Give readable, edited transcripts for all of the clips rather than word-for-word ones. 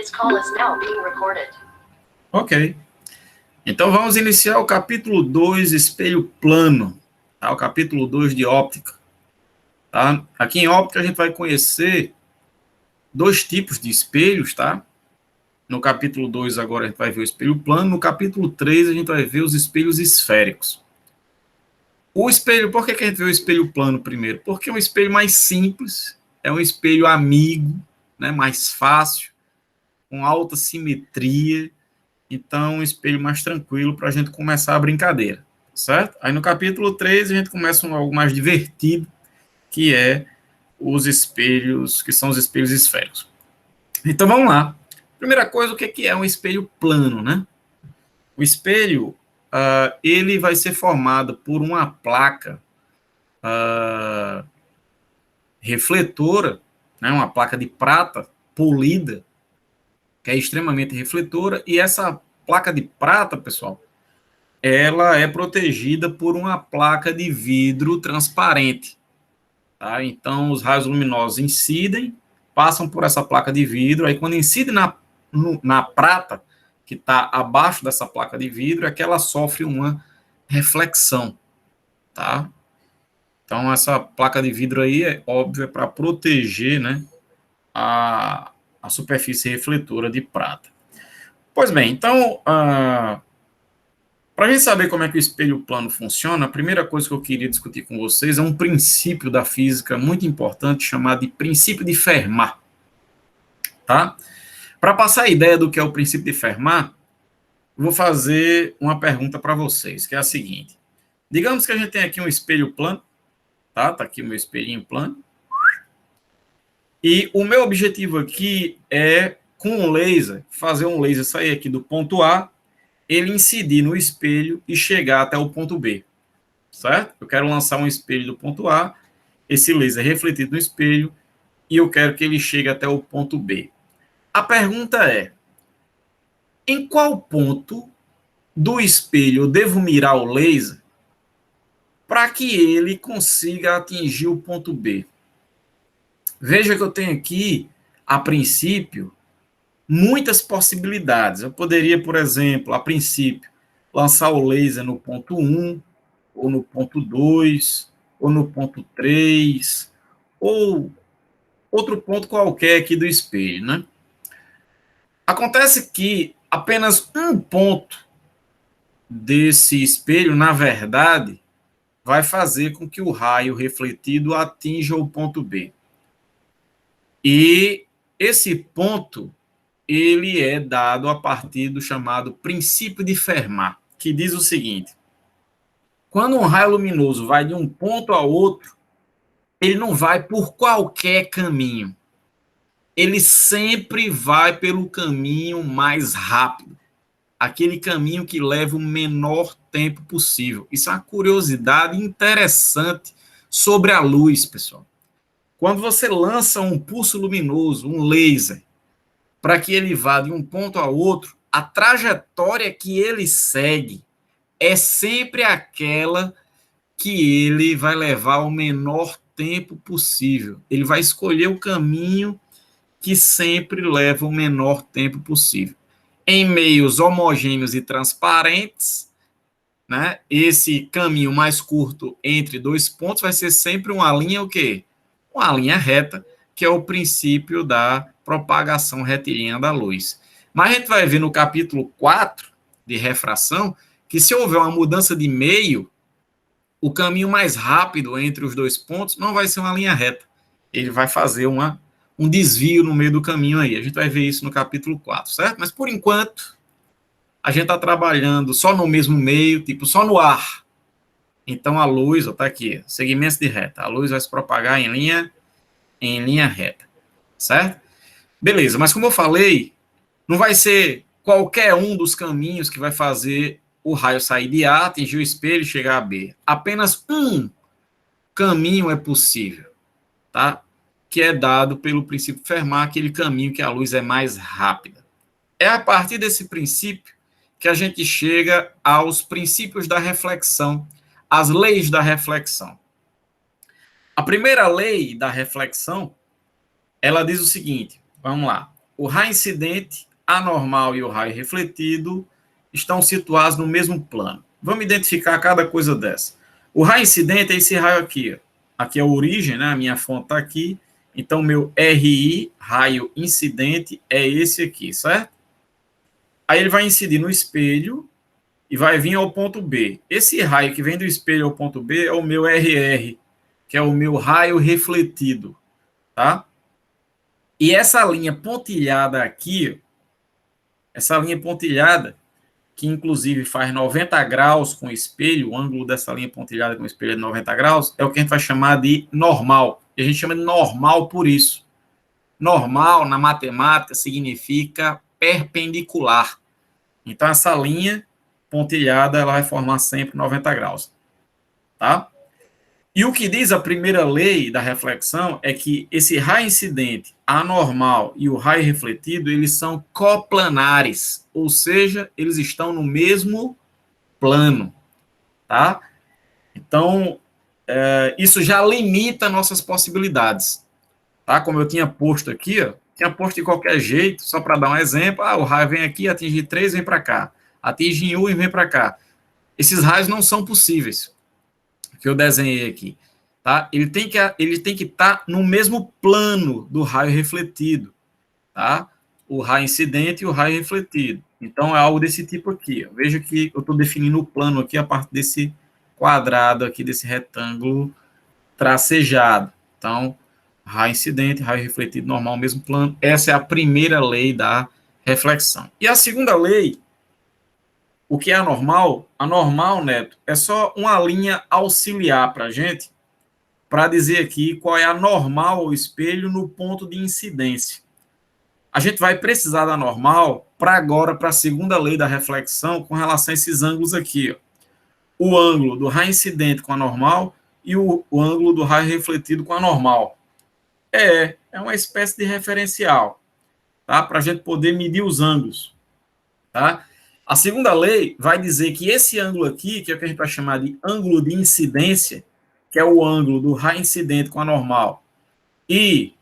This call is now being recorded. Ok. Então vamos iniciar o capítulo 2, espelho plano. Tá? O capítulo 2 de óptica. Tá? Aqui em óptica a gente vai conhecer dois tipos de espelhos, tá? No capítulo 2 agora a gente vai ver o espelho plano. No capítulo 3 a gente vai ver os espelhos esféricos. O espelho, por que a gente vê o espelho plano primeiro? Porque é um espelho mais simples, é um espelho amigo, né, mais fácil, com alta simetria. Então, um espelho mais tranquilo para a gente começar a brincadeira, certo? Aí no capítulo 3 a gente começa algo mais divertido, que é os espelhos, que são os espelhos esféricos. Então, vamos lá. Primeira coisa, o que é um espelho plano, né? O espelho, ele vai ser formado por uma placa refletora, né? Uma placa de prata polida, que é extremamente refletora, e essa placa de prata, pessoal, ela é protegida por uma placa de vidro transparente. Tá? Então, os raios luminosos incidem, passam por essa placa de vidro, aí quando incide na prata, que está abaixo dessa placa de vidro, é que ela sofre uma reflexão. Tá? Então, essa placa de vidro aí, é óbvio, é para proteger, né, a superfície refletora de prata. Pois bem, então, para a gente saber como é que o espelho plano funciona, a primeira coisa que eu queria discutir com vocês é um princípio da física muito importante chamado de princípio de Fermat. Tá? Para passar a ideia do que é o princípio de Fermat, vou fazer uma pergunta para vocês, que é a seguinte. Digamos que a gente tem aqui um espelho plano, tá? Tá aqui o meu espelhinho plano. E o meu objetivo aqui é, com um laser, fazer um laser sair aqui do ponto A, ele incidir no espelho e chegar até o ponto B, certo? Eu quero lançar um espelho do ponto A, esse laser refletido no espelho, e eu quero que ele chegue até o ponto B. A pergunta é, em qual ponto do espelho eu devo mirar o laser para que ele consiga atingir o ponto B? Veja que eu tenho aqui, a princípio, muitas possibilidades. Eu poderia, por exemplo, a princípio, lançar o laser no ponto 1, ou no ponto 2, ou no ponto 3, ou outro ponto qualquer aqui do espelho, né? Acontece que apenas um ponto desse espelho, na verdade, vai fazer com que o raio refletido atinja o ponto B. E esse ponto, ele é dado a partir do chamado princípio de Fermat, que diz o seguinte: quando um raio luminoso vai de um ponto a outro, ele não vai por qualquer caminho. Ele sempre vai pelo caminho mais rápido, aquele caminho que leva o menor tempo possível. Isso é uma curiosidade interessante sobre a luz, pessoal. Quando você lança um pulso luminoso, um laser, para que ele vá de um ponto a outro, a trajetória que ele segue é sempre aquela que ele vai levar o menor tempo possível. Ele vai escolher o caminho que sempre leva o menor tempo possível. Em meios homogêneos e transparentes, né, esse caminho mais curto entre dois pontos vai ser sempre uma linha o quê? Uma linha reta, que é o princípio da propagação retilínea da luz. Mas a gente vai ver no capítulo 4 de refração que se houver uma mudança de meio, o caminho mais rápido entre os dois pontos não vai ser uma linha reta. Ele vai fazer um desvio no meio do caminho aí. A gente vai ver isso no capítulo 4, certo? Mas, por enquanto, a gente está trabalhando só no mesmo meio, tipo, só no ar. Então, a luz, está aqui, segmentos de reta. A luz vai se propagar em linha reta, certo? Beleza, mas como eu falei, não vai ser qualquer um dos caminhos que vai fazer o raio sair de A, atingir o espelho e chegar a B. Apenas um caminho é possível, tá? Que é dado pelo princípio Fermat, aquele caminho que a luz é mais rápida. É a partir desse princípio que a gente chega aos princípios da reflexão, as leis da reflexão. A primeira lei da reflexão, ela diz o seguinte, vamos lá. o raio incidente, anormal e o raio refletido estão situados no mesmo plano. Vamos identificar cada coisa dessa. O raio incidente é esse raio aqui. Aqui é a origem, né? A minha fonte está aqui. Então, meu RI, raio incidente, é esse aqui, certo? Aí ele vai incidir no espelho e vai vir ao ponto B. Esse raio que vem do espelho ao ponto B é o meu RR, que é o meu raio refletido, tá? E essa linha pontilhada aqui, essa linha pontilhada, que inclusive faz 90 graus com o espelho, o ângulo dessa linha pontilhada com o espelho é de 90 graus, é o que a gente vai chamar de normal. E a gente chama de normal por isso. Normal, na matemática, significa perpendicular. Então, essa linha pontilhada, ela vai formar sempre 90 graus. Tá? E o que diz a primeira lei da reflexão é que esse raio incidente, anormal e o raio refletido, eles são coplanares, ou seja, eles estão no mesmo plano, tá? Então, isso já limita nossas possibilidades, tá? Como eu tinha posto aqui, ó, tinha posto de qualquer jeito, só para dar um exemplo, o raio vem aqui, atinge 3, vem para cá, atinge 1 e vem para cá. Esses raios não são possíveis, que eu desenhei aqui, tá? Ele tem que estar no mesmo plano do raio refletido, tá? O raio incidente e o raio refletido. Então, é algo desse tipo aqui. Ó. Veja que eu estou definindo o plano aqui a partir desse quadrado aqui, desse retângulo tracejado. Então, raio incidente, raio refletido normal, mesmo plano. Essa é a primeira lei da reflexão. E a segunda lei, o que é anormal? Anormal, Neto, é só uma linha auxiliar para a gente, para dizer aqui qual é a normal ao espelho no ponto de incidência. A gente vai precisar da normal para agora, para a segunda lei da reflexão, com relação a esses ângulos aqui. Ó. O ângulo do raio incidente com a normal e o ângulo do raio refletido com a normal. É uma espécie de referencial, tá? Para a gente poder medir os ângulos, tá? A segunda lei vai dizer que esse ângulo aqui, que é o que a gente vai chamar de ângulo de incidência, que é o ângulo do raio incidente com a normal, e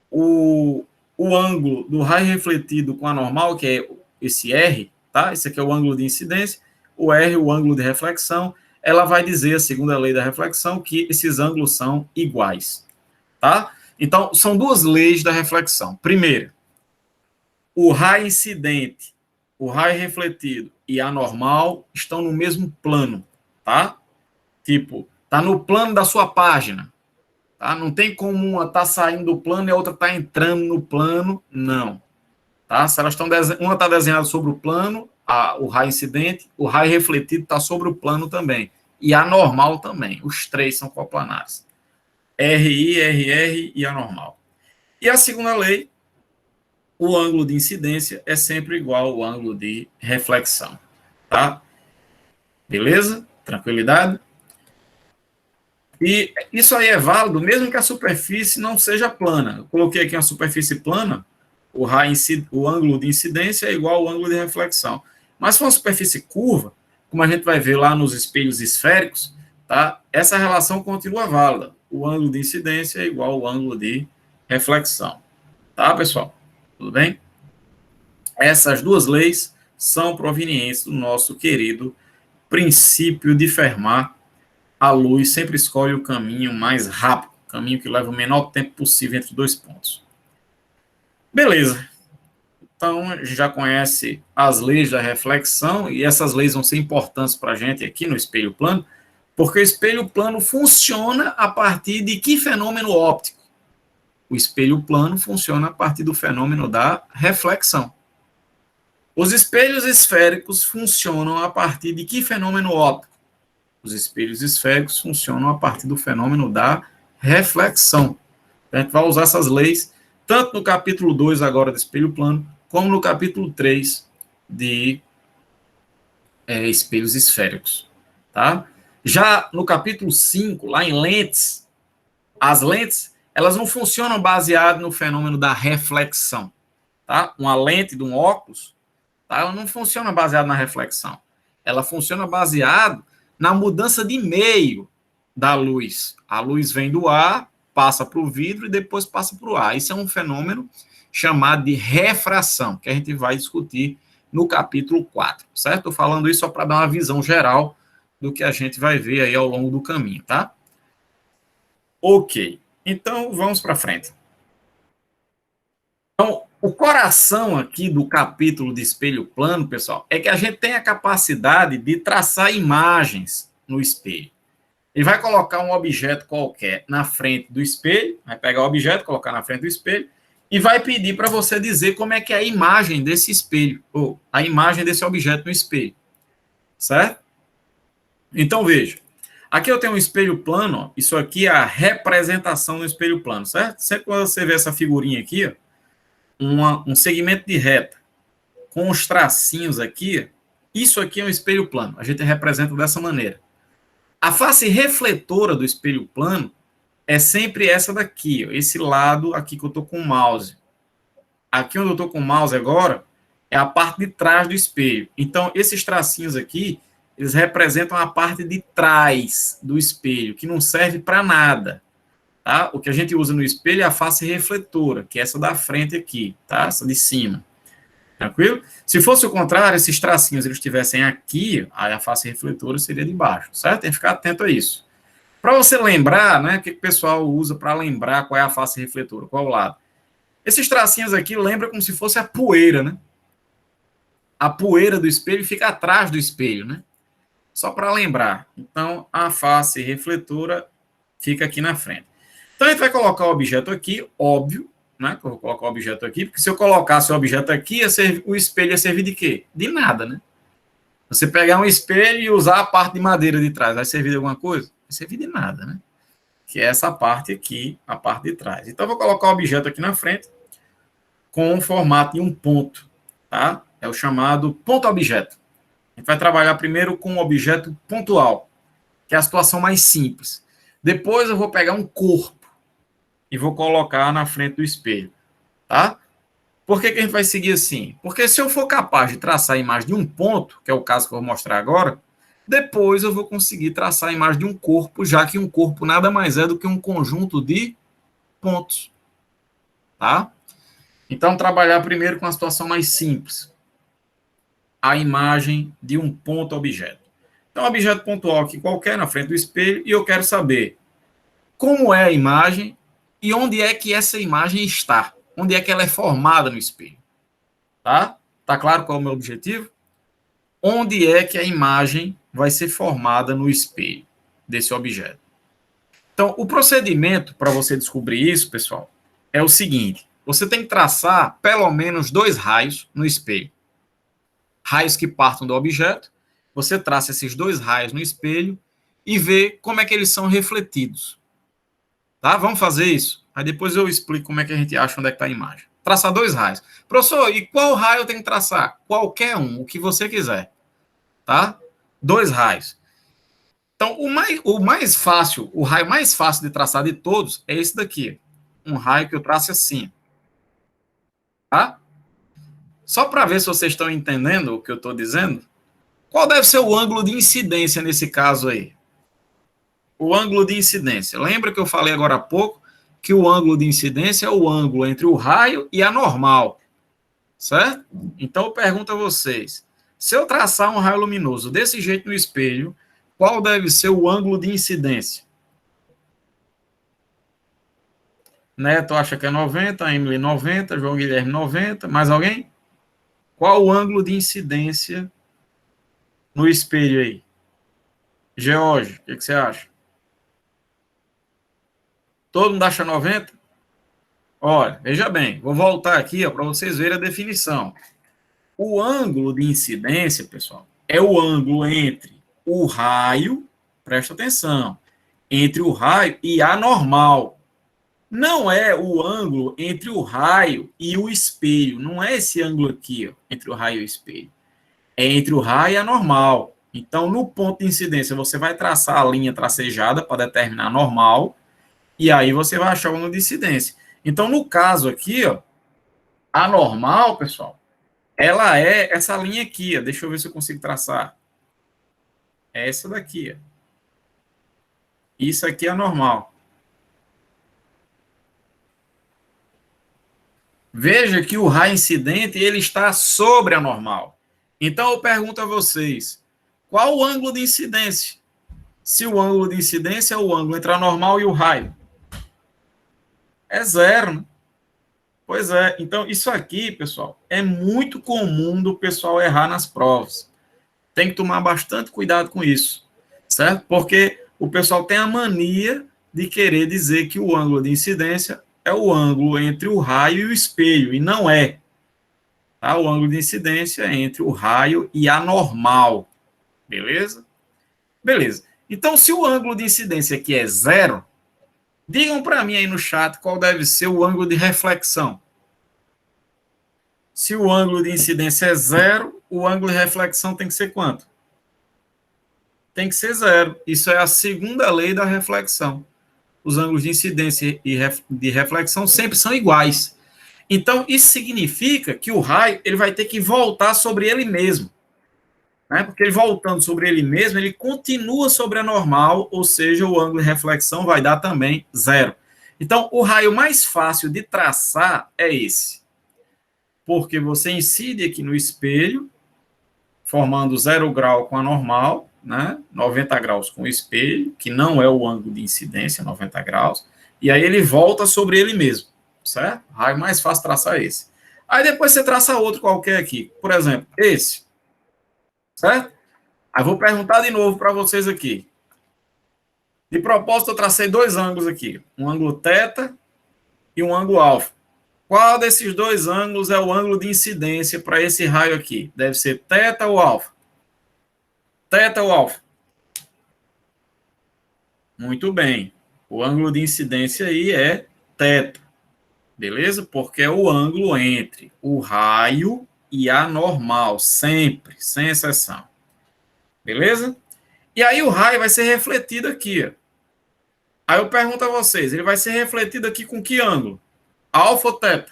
o ângulo do raio refletido com a normal, que é esse R, tá? Esse aqui é o ângulo de incidência, o R, o ângulo de reflexão, ela vai dizer, a segunda lei da reflexão, que esses ângulos são iguais, tá? Então, são duas leis da reflexão. Primeiro, o raio incidente, o raio refletido e a normal estão no mesmo plano, tá? Tipo, tá no plano da sua página, tá? Não tem como uma tá saindo do plano e a outra tá entrando no plano, não. Tá? Se elas estão uma está desenhada sobre o plano, o raio incidente, o raio refletido está sobre o plano também. E a normal também. Os três são coplanares. RI, RR e a normal. E a segunda lei, o ângulo de incidência é sempre igual ao ângulo de reflexão. Tá? Beleza? Tranquilidade? E isso aí é válido mesmo que a superfície não seja plana. Eu coloquei aqui uma superfície plana, o ângulo de incidência é igual ao ângulo de reflexão. Mas se for uma superfície curva, como a gente vai ver lá nos espelhos esféricos, tá? Essa relação continua válida. O ângulo de incidência é igual ao ângulo de reflexão. Tá, pessoal? Tudo bem? Essas duas leis são provenientes do nosso querido princípio de Fermat. A luz sempre escolhe o caminho mais rápido, o caminho que leva o menor tempo possível entre dois pontos. Beleza. Então, a gente já conhece as leis da reflexão, e essas leis vão ser importantes para a gente aqui no espelho plano, porque o espelho plano funciona a partir de que fenômeno óptico? O espelho plano funciona a partir do fenômeno da reflexão. Os espelhos esféricos funcionam a partir de que fenômeno óptico? Os espelhos esféricos funcionam a partir do fenômeno da reflexão. A gente vai usar essas leis tanto no capítulo 2 agora do espelho plano, como no capítulo 3 de espelhos esféricos. Tá? Já no capítulo 5, lá em lentes, as lentes elas não funcionam baseado no fenômeno da reflexão. Tá? Uma lente de um óculos, tá? Ela não funciona baseada na reflexão. Ela funciona baseado na mudança de meio da luz. A luz vem do ar, passa para o vidro e depois passa para o ar. Isso é um fenômeno chamado de refração, que a gente vai discutir no capítulo 4, certo? Estou falando isso só para dar uma visão geral do que a gente vai ver aí ao longo do caminho, tá? Ok, então vamos para frente. Então, o coração aqui do capítulo de espelho plano, pessoal, é que a gente tem a capacidade de traçar imagens no espelho. Ele vai colocar um objeto qualquer na frente do espelho, vai pegar o objeto, colocar na frente do espelho, e vai pedir para você dizer como é que é a imagem desse espelho, ou a imagem desse objeto no espelho, certo? Então, veja, aqui eu tenho um espelho plano, ó, isso aqui é a representação do espelho plano, certo? Sempre quando você vê essa figurinha aqui, ó, um segmento de reta com os tracinhos aqui, isso aqui é um espelho plano, a gente representa dessa maneira. A face refletora do espelho plano é sempre essa daqui, ó, esse lado aqui que eu estou com o mouse. Aqui onde eu estou com o mouse agora é a parte de trás do espelho. Então, esses tracinhos aqui, eles representam a parte de trás do espelho, que não serve para nada. Tá? O que a gente usa no espelho é a face refletora, que é essa da frente aqui, tá? Essa de cima. Tranquilo? Se fosse o contrário, esses tracinhos eles estivessem aqui, aí a face refletora seria de baixo, certo? Tem que ficar atento a isso. Para você lembrar, né, o que o pessoal usa para lembrar qual é a face refletora, qual é o lado. Esses tracinhos aqui lembram como se fosse a poeira, né? A poeira do espelho fica atrás do espelho, né? Só para lembrar. Então, a face refletora fica aqui na frente. Então, a gente vai colocar o objeto aqui, óbvio, né? Eu vou colocar o objeto aqui, porque se eu colocasse o objeto aqui, o espelho ia servir de quê? De nada, né? Você pegar um espelho e usar a parte de madeira de trás, vai servir de alguma coisa? Vai servir de nada, né? Que é essa parte aqui, a parte de trás. Então, eu vou colocar o objeto aqui na frente com o formato de um ponto, tá? É o chamado ponto-objeto. A gente vai trabalhar primeiro com um objeto pontual, que é a situação mais simples. Depois eu vou pegar um corpo e vou colocar na frente do espelho, tá? Por que a gente vai seguir assim? Porque se eu for capaz de traçar a imagem de um ponto, que é o caso que eu vou mostrar agora, depois eu vou conseguir traçar a imagem de um corpo, já que um corpo nada mais é do que um conjunto de pontos, tá? Então, trabalhar primeiro com a situação mais simples, a imagem de um ponto-objeto. Então, objeto pontual aqui qualquer na frente do espelho, e eu quero saber como é a imagem e onde é que essa imagem está, onde é que ela é formada no espelho. Tá? Tá claro qual é o meu objetivo? Onde é que a imagem vai ser formada no espelho desse objeto. Então, o procedimento para você descobrir isso, pessoal, é o seguinte: você tem que traçar pelo menos 2 raios no espelho. Raios que partam do objeto, você traça esses 2 raios no espelho e vê como é que eles são refletidos. Tá? Vamos fazer isso? Aí depois eu explico como é que a gente acha onde é que está a imagem. Traçar 2 raios. Professor, e qual raio eu tenho que traçar? Qualquer um, o que você quiser. Tá? 2 raios. Então, o mais fácil, o raio mais fácil de traçar de todos é esse daqui. Um raio que eu traço assim. Tá? Só para ver se vocês estão entendendo o que eu estou dizendo, qual deve ser o ângulo de incidência nesse caso aí? O ângulo de incidência. Lembra que eu falei agora há pouco que o ângulo de incidência é o ângulo entre o raio e a normal, certo? Então eu pergunto a vocês, se eu traçar um raio luminoso desse jeito no espelho, qual deve ser o ângulo de incidência? Neto acha que é 90, Emily 90, João Guilherme 90, mais alguém? Qual o ângulo de incidência no espelho aí? George, o que você acha? Todo mundo acha 90? Olha, veja bem, vou voltar aqui para vocês verem a definição. O ângulo de incidência, pessoal, é o ângulo entre o raio, presta atenção, entre o raio e a normal. Não é o ângulo entre o raio e o espelho. Não é esse ângulo aqui, ó, entre o raio e o espelho. É entre o raio e a normal. Então, no ponto de incidência, você vai traçar a linha tracejada para determinar a normal, e aí você vai achar o ângulo de incidência. Então, no caso aqui, ó, a normal, pessoal, ela é essa linha aqui, ó. Deixa eu ver se eu consigo traçar. É essa daqui, ó. Isso aqui é a normal. Veja que o raio incidente ele está sobre a normal. Então, eu pergunto a vocês, qual o ângulo de incidência? Se o ângulo de incidência é o ângulo entre a normal e o raio. É zero, né? Pois é. Então, isso aqui, pessoal, é muito comum do pessoal errar nas provas. Tem que tomar bastante cuidado com isso, certo? Porque o pessoal tem a mania de querer dizer que o ângulo de incidência é o ângulo entre o raio e o espelho, e não é. Tá? O ângulo de incidência é entre o raio e a normal. Beleza? Beleza. Então, se o ângulo de incidência aqui é zero, digam para mim aí no chat qual deve ser o ângulo de reflexão. Se o ângulo de incidência é zero, o ângulo de reflexão tem que ser quanto? Tem que ser zero. Isso é a segunda lei da reflexão. Os ângulos de incidência e de reflexão sempre são iguais. Então, isso significa que o raio ele vai ter que voltar sobre ele mesmo. Né? Porque ele voltando sobre ele mesmo, ele continua sobre a normal, ou seja, o ângulo de reflexão vai dar também zero. Então, o raio mais fácil de traçar é esse. Porque você incide aqui no espelho, formando 0 grau com a normal, né? 90 graus com o espelho, que não é o ângulo de incidência, 90 graus, e aí ele volta sobre ele mesmo, certo? O raio mais fácil traçar esse. Aí depois você traça outro qualquer aqui, por exemplo, esse, certo? Aí vou perguntar de novo para vocês aqui. De propósito, eu tracei dois ângulos aqui, um ângulo θ e um ângulo alfa. Qual desses dois ângulos é o ângulo de incidência para esse raio aqui? Deve ser θ ou alfa? Θ ou alfa? Muito bem. O ângulo de incidência aí é θ. Beleza? Porque é o ângulo entre o raio e a normal, sempre, sem exceção. Beleza? E aí o raio vai ser refletido aqui. Ó. Aí eu pergunto a vocês, ele vai ser refletido aqui com que ângulo? Alfa ou θ?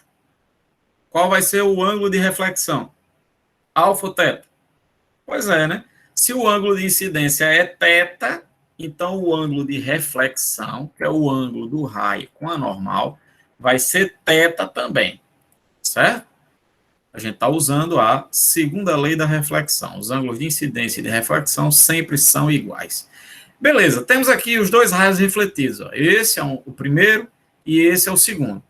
Qual vai ser o ângulo de reflexão? Alfa ou θ? Pois é, né? Se o ângulo de incidência é θ, então o ângulo de reflexão, que é o ângulo do raio com a normal, vai ser θ também, certo? A gente está usando a segunda lei da reflexão. Os ângulos de incidência e de reflexão sempre são iguais. Beleza, temos aqui os dois raios refletidos. Ó. Esse é o primeiro e esse é o segundo.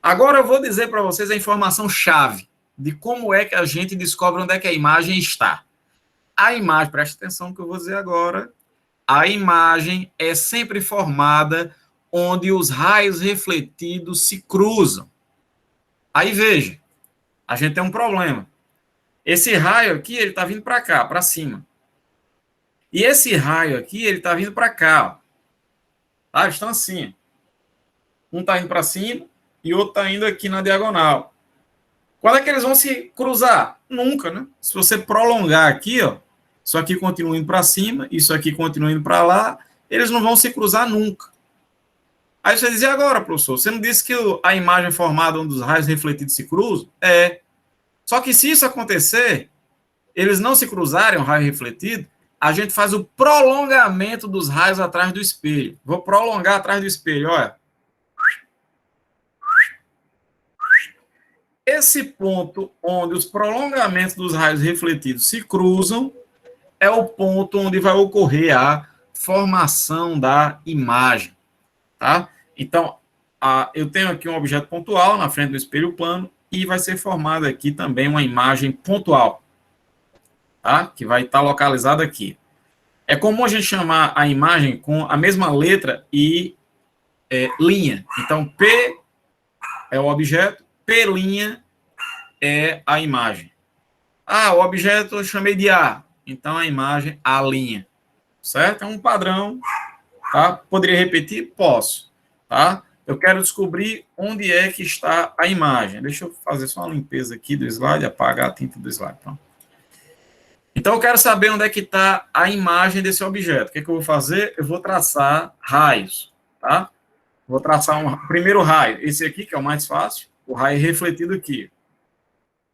Agora eu vou dizer para vocês a informação chave de como é que a gente descobre onde é que a imagem está. A imagem, preste atenção no que eu vou dizer agora, a imagem é sempre formada onde os raios refletidos se cruzam. Aí veja, a gente tem um problema. Esse raio aqui, ele está vindo para cá, para cima. E esse raio aqui, ele está vindo para cá. Ó. Tá? Eles estão assim. Um está indo para cima e outro está indo aqui na diagonal. Quando é que eles vão se cruzar? Nunca, né? Se você prolongar aqui, ó, isso aqui continua indo para cima, isso aqui continua indo para lá, eles não vão se cruzar nunca. Aí você diz, e agora, professor? Você não disse que a imagem é formada onde os raios refletidos se cruzam? É. Só que se isso acontecer, eles não se cruzarem, o raio refletido, a gente faz o prolongamento dos raios atrás do espelho. Vou prolongar atrás do espelho, olha. Esse ponto onde os prolongamentos dos raios refletidos se cruzam é o ponto onde vai ocorrer a formação da imagem. Tá? Então, eu tenho aqui um objeto pontual na frente do espelho plano e vai ser formada aqui também uma imagem pontual, tá? Que vai estar localizada aqui. É comum a gente chamar a imagem com a mesma letra e linha. Então, P é o objeto, P' é a imagem. Ah, o objeto eu chamei de A, então a imagem A', certo? É um padrão, tá? Poderia repetir? Posso, tá? Eu quero descobrir onde é que está a imagem. Deixa eu fazer só uma limpeza aqui do slide, apagar a tinta do slide. Pronto. Então, eu quero saber onde é que está a imagem desse objeto. O que, é que eu vou fazer? Eu vou traçar raios, tá? Vou traçar um primeiro raio, esse aqui, que é o mais fácil, o raio refletido aqui.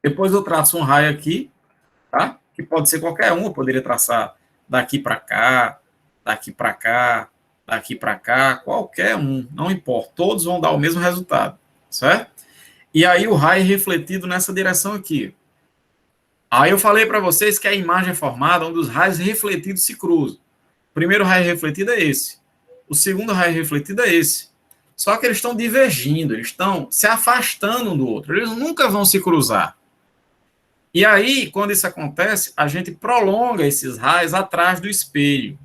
Depois eu traço um raio aqui, tá? Que pode ser qualquer um, eu poderia traçar daqui para cá, daqui para cá, daqui para cá, qualquer um, não importa, todos vão dar o mesmo resultado, certo? E aí o raio é refletido nessa direção aqui. Aí eu falei para vocês que a imagem é formada onde os raios refletidos se cruzam. O primeiro raio refletido é esse. O segundo raio refletido é esse. Só que eles estão divergindo, eles estão se afastando um do outro. Eles nunca vão se cruzar. E aí, quando isso acontece, a gente prolonga esses raios atrás do espelho.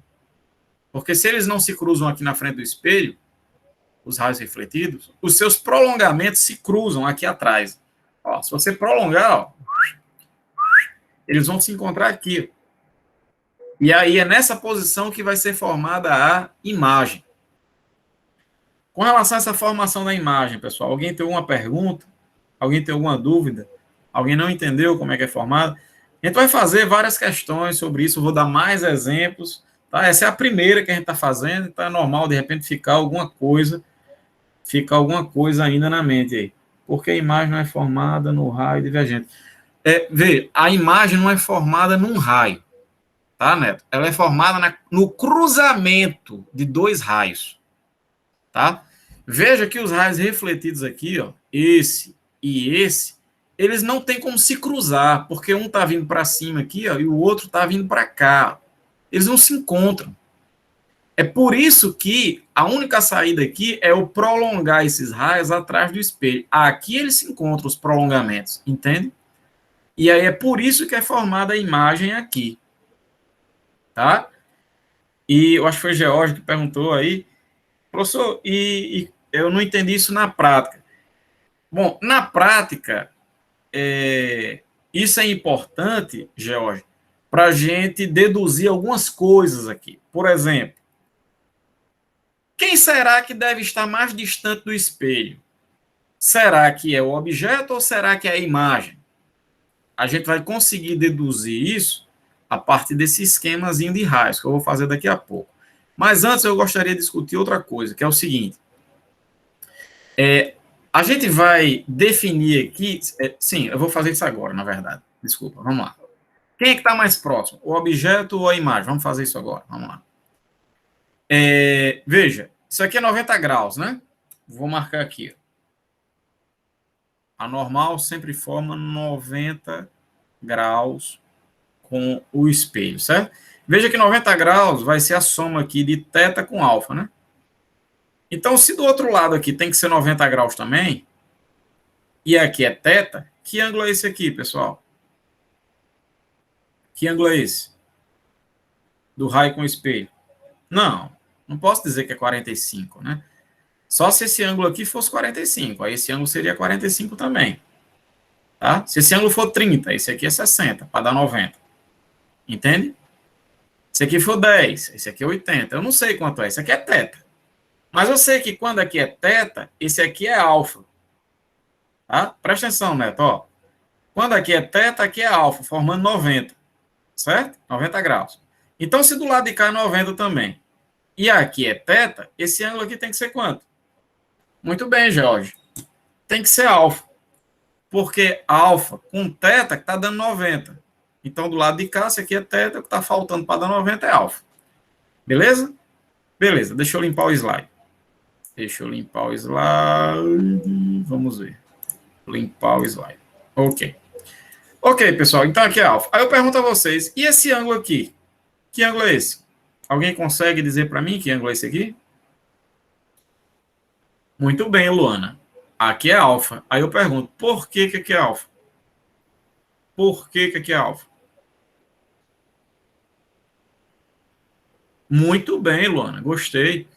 Porque se eles não se cruzam aqui na frente do espelho, os raios refletidos, os seus prolongamentos se cruzam aqui atrás. Ó, se você prolongar, ó, eles vão se encontrar aqui. E aí é nessa posição que vai ser formada a imagem. Com relação a essa formação da imagem, pessoal, alguém tem alguma pergunta? Alguém tem alguma dúvida? Alguém não entendeu como é que é formado? A gente vai fazer várias questões sobre isso, vou dar mais exemplos. Tá? Essa é a primeira que a gente está fazendo, então é normal, de repente, ficar alguma coisa ainda na mente aí. Porque a imagem não é formada no raio divergente. Vê, a imagem não é formada num raio, tá, Neto? Ela é formada no cruzamento de dois raios, tá? Veja que os raios refletidos aqui, ó, esse e esse, eles não têm como se cruzar, porque um tá vindo para cima aqui, ó, e o outro tá vindo para cá. Eles não se encontram. É por isso que a única saída aqui é o prolongar esses raios atrás do espelho. Aqui eles se encontram, os prolongamentos, entende? E aí é por isso que é formada a imagem aqui. Tá? E eu acho que foi o George que perguntou aí, professor, e eu não entendi isso na prática. Bom, na prática, isso é importante, George, para a gente deduzir algumas coisas aqui. Por exemplo, quem será que deve estar mais distante do espelho? Será que é o objeto ou será que é a imagem? A gente vai conseguir deduzir isso a partir desse esquemazinho de raios que eu vou fazer daqui a pouco. Mas antes eu gostaria de discutir outra coisa, que é o seguinte. A gente vai definir aqui... sim, eu vou fazer isso agora, na verdade. Desculpa, vamos lá. Quem é que está mais próximo? O objeto ou a imagem? Vamos fazer isso agora, vamos lá. Veja, isso aqui é 90 graus, né? Vou marcar aqui. A normal sempre forma 90 graus com o espelho, certo? Veja que 90 graus vai ser a soma aqui de θ com alfa, né? Então, se do outro lado aqui tem que ser 90 graus também, e aqui é θ, que ângulo é esse aqui, pessoal? Que ângulo é esse? Do raio com o espelho? Não posso dizer que é 45, né? Só se esse ângulo aqui fosse 45, aí esse ângulo seria 45 também. Tá? Se esse ângulo for 30, esse aqui é 60, para dar 90. Entende? Se aqui for 10, esse aqui é 80. Eu não sei quanto é, esse aqui é θ. Mas eu sei que quando aqui é θ, esse aqui é alfa. Tá? Presta atenção, Neto. Ó. Quando aqui é θ, aqui é alfa, formando 90. Certo? 90 graus. Então, se do lado de cá é 90 também, e aqui é θ, esse ângulo aqui tem que ser quanto? Muito bem, Jorge. Tem que ser alfa. Porque alfa com θ que está dando 90. Então, do lado de cá, se aqui é θ, o que está faltando para dar 90 é alfa. Beleza? Beleza, deixa eu limpar o slide. Vamos ver. Limpar o slide. Ok. Ok, pessoal, então aqui é alfa. Aí eu pergunto a vocês, e esse ângulo aqui? Que ângulo é esse? Alguém consegue dizer para mim que ângulo é esse aqui? Muito bem, Luana. Aqui é alfa. Aí eu pergunto, por que aqui é alfa? Por que aqui é alfa? Muito bem, Luana, gostei.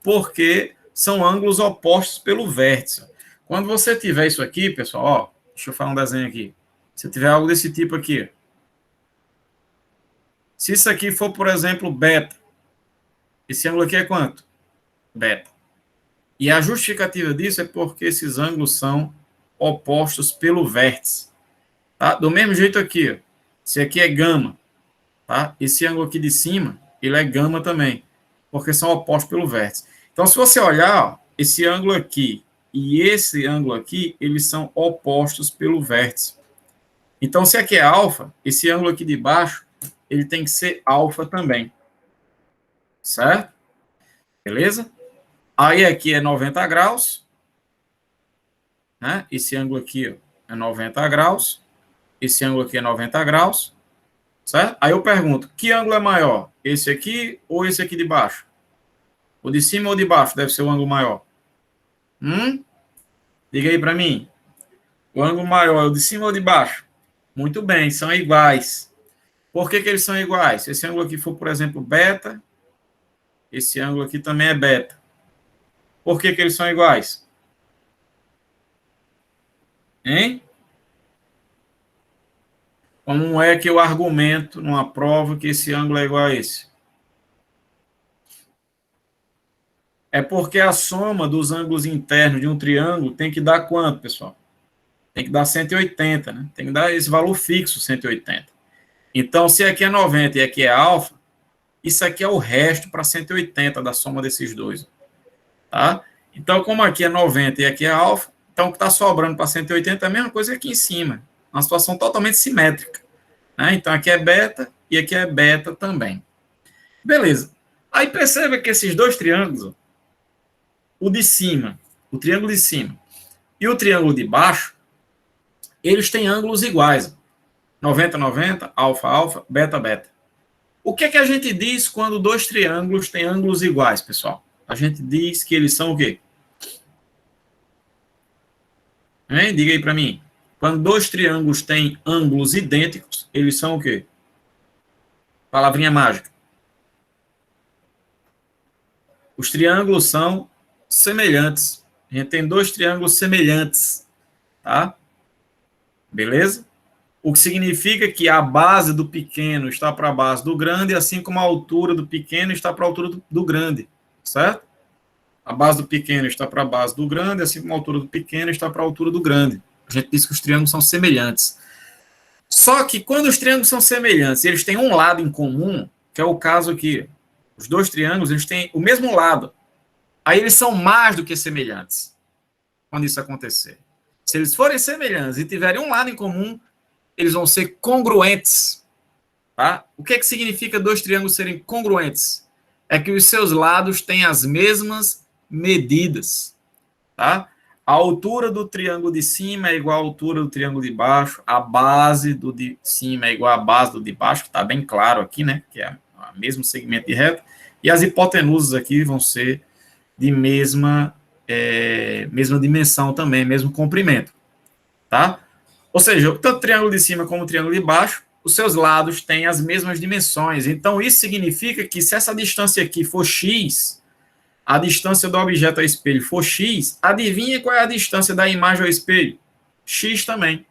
Porque são ângulos opostos pelo vértice. Quando você tiver isso aqui, pessoal, ó, deixa eu fazer um desenho aqui. Se tiver algo desse tipo aqui, se isso aqui for, por exemplo, beta, esse ângulo aqui é quanto? Beta. E a justificativa disso é porque esses ângulos são opostos pelo vértice. Tá? Do mesmo jeito aqui, ó, se aqui é gama, tá? Esse ângulo aqui de cima, ele é gama também, porque são opostos pelo vértice. Então, se você olhar, ó, esse ângulo aqui e esse ângulo aqui, eles são opostos pelo vértice. Então, se aqui é alfa, esse ângulo aqui de baixo, ele tem que ser alfa também. Certo? Beleza? Aí aqui é 90 graus. né? Esse ângulo aqui ó, é 90 graus, esse ângulo aqui é 90 graus, certo? Aí eu pergunto, que ângulo é maior? Esse aqui ou esse aqui de baixo? O de cima ou de baixo deve ser o ângulo maior? Diga aí para mim. O ângulo maior é o de cima ou de baixo? Muito bem, são iguais. Por que eles são iguais? Se esse ângulo aqui for, por exemplo, beta, esse ângulo aqui também é beta. Por que eles são iguais? Hein? Como é que eu argumento numa prova que esse ângulo é igual a esse? É porque a soma dos ângulos internos de um triângulo tem que dar quanto, pessoal? Tem que dar 180, né? Tem que dar esse valor fixo, 180. Então, se aqui é 90 e aqui é alfa, isso aqui é o resto para 180 da soma desses dois. Tá? Então, como aqui é 90 e aqui é alfa, então o que está sobrando para 180 é a mesma coisa que aqui em cima. Uma situação totalmente simétrica. Né? Então, aqui é beta e aqui é beta também. Beleza. Aí perceba que esses dois triângulos, o de cima, o triângulo de cima e o triângulo de baixo, eles têm ângulos iguais. 90, 90, alfa, alfa, beta, beta. O que é que a gente diz quando dois triângulos têm ângulos iguais, pessoal? A gente diz que eles são o quê? Hein? Diga aí para mim. Quando dois triângulos têm ângulos idênticos, eles são o quê? Palavrinha mágica. Os triângulos são semelhantes. A gente tem dois triângulos semelhantes. Tá? Beleza? O que significa que a base do pequeno está para a base do grande, assim como a altura do pequeno está para a altura do grande. Certo? A base do pequeno está para a base do grande, assim como a altura do pequeno está para a altura do grande. A gente diz que os triângulos são semelhantes. Só que quando os triângulos são semelhantes, eles têm um lado em comum, que é o caso aqui. Os dois triângulos, eles têm o mesmo lado. Aí eles são mais do que semelhantes, quando isso acontecer. Se eles forem semelhantes e tiverem um lado em comum, eles vão ser congruentes. Tá? O que é que significa dois triângulos serem congruentes? É que os seus lados têm as mesmas medidas. Tá? A altura do triângulo de cima é igual à altura do triângulo de baixo, a base do de cima é igual à base do de baixo, que está bem claro aqui, né? Que é o mesmo segmento de reta, e as hipotenusas aqui vão ser de mesma dimensão também, mesmo comprimento. Tá? Ou seja, tanto o triângulo de cima como o triângulo de baixo, os seus lados têm as mesmas dimensões. Então, isso significa que se essa distância aqui for x, a distância do objeto ao espelho for x, adivinha qual é a distância da imagem ao espelho? X também.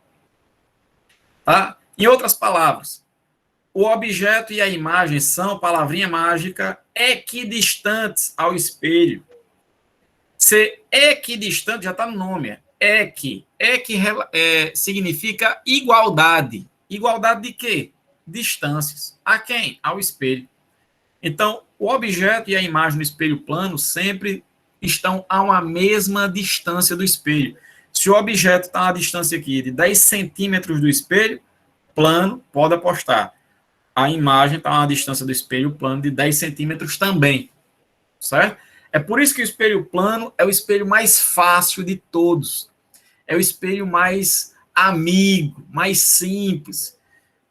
Tá? Em outras palavras, o objeto e a imagem são, palavrinha mágica, equidistantes ao espelho. Ser equidistante já está no nome. Significa igualdade. Igualdade de quê? Distâncias. A quem? Ao espelho. Então, o objeto e a imagem no espelho plano sempre estão a uma mesma distância do espelho. Se o objeto está a uma distância aqui de 10 centímetros do espelho plano, pode apostar. A imagem está a uma distância do espelho plano de 10 centímetros também. Certo? É por isso que o espelho plano é o espelho mais fácil de todos. É o espelho mais amigo, mais simples,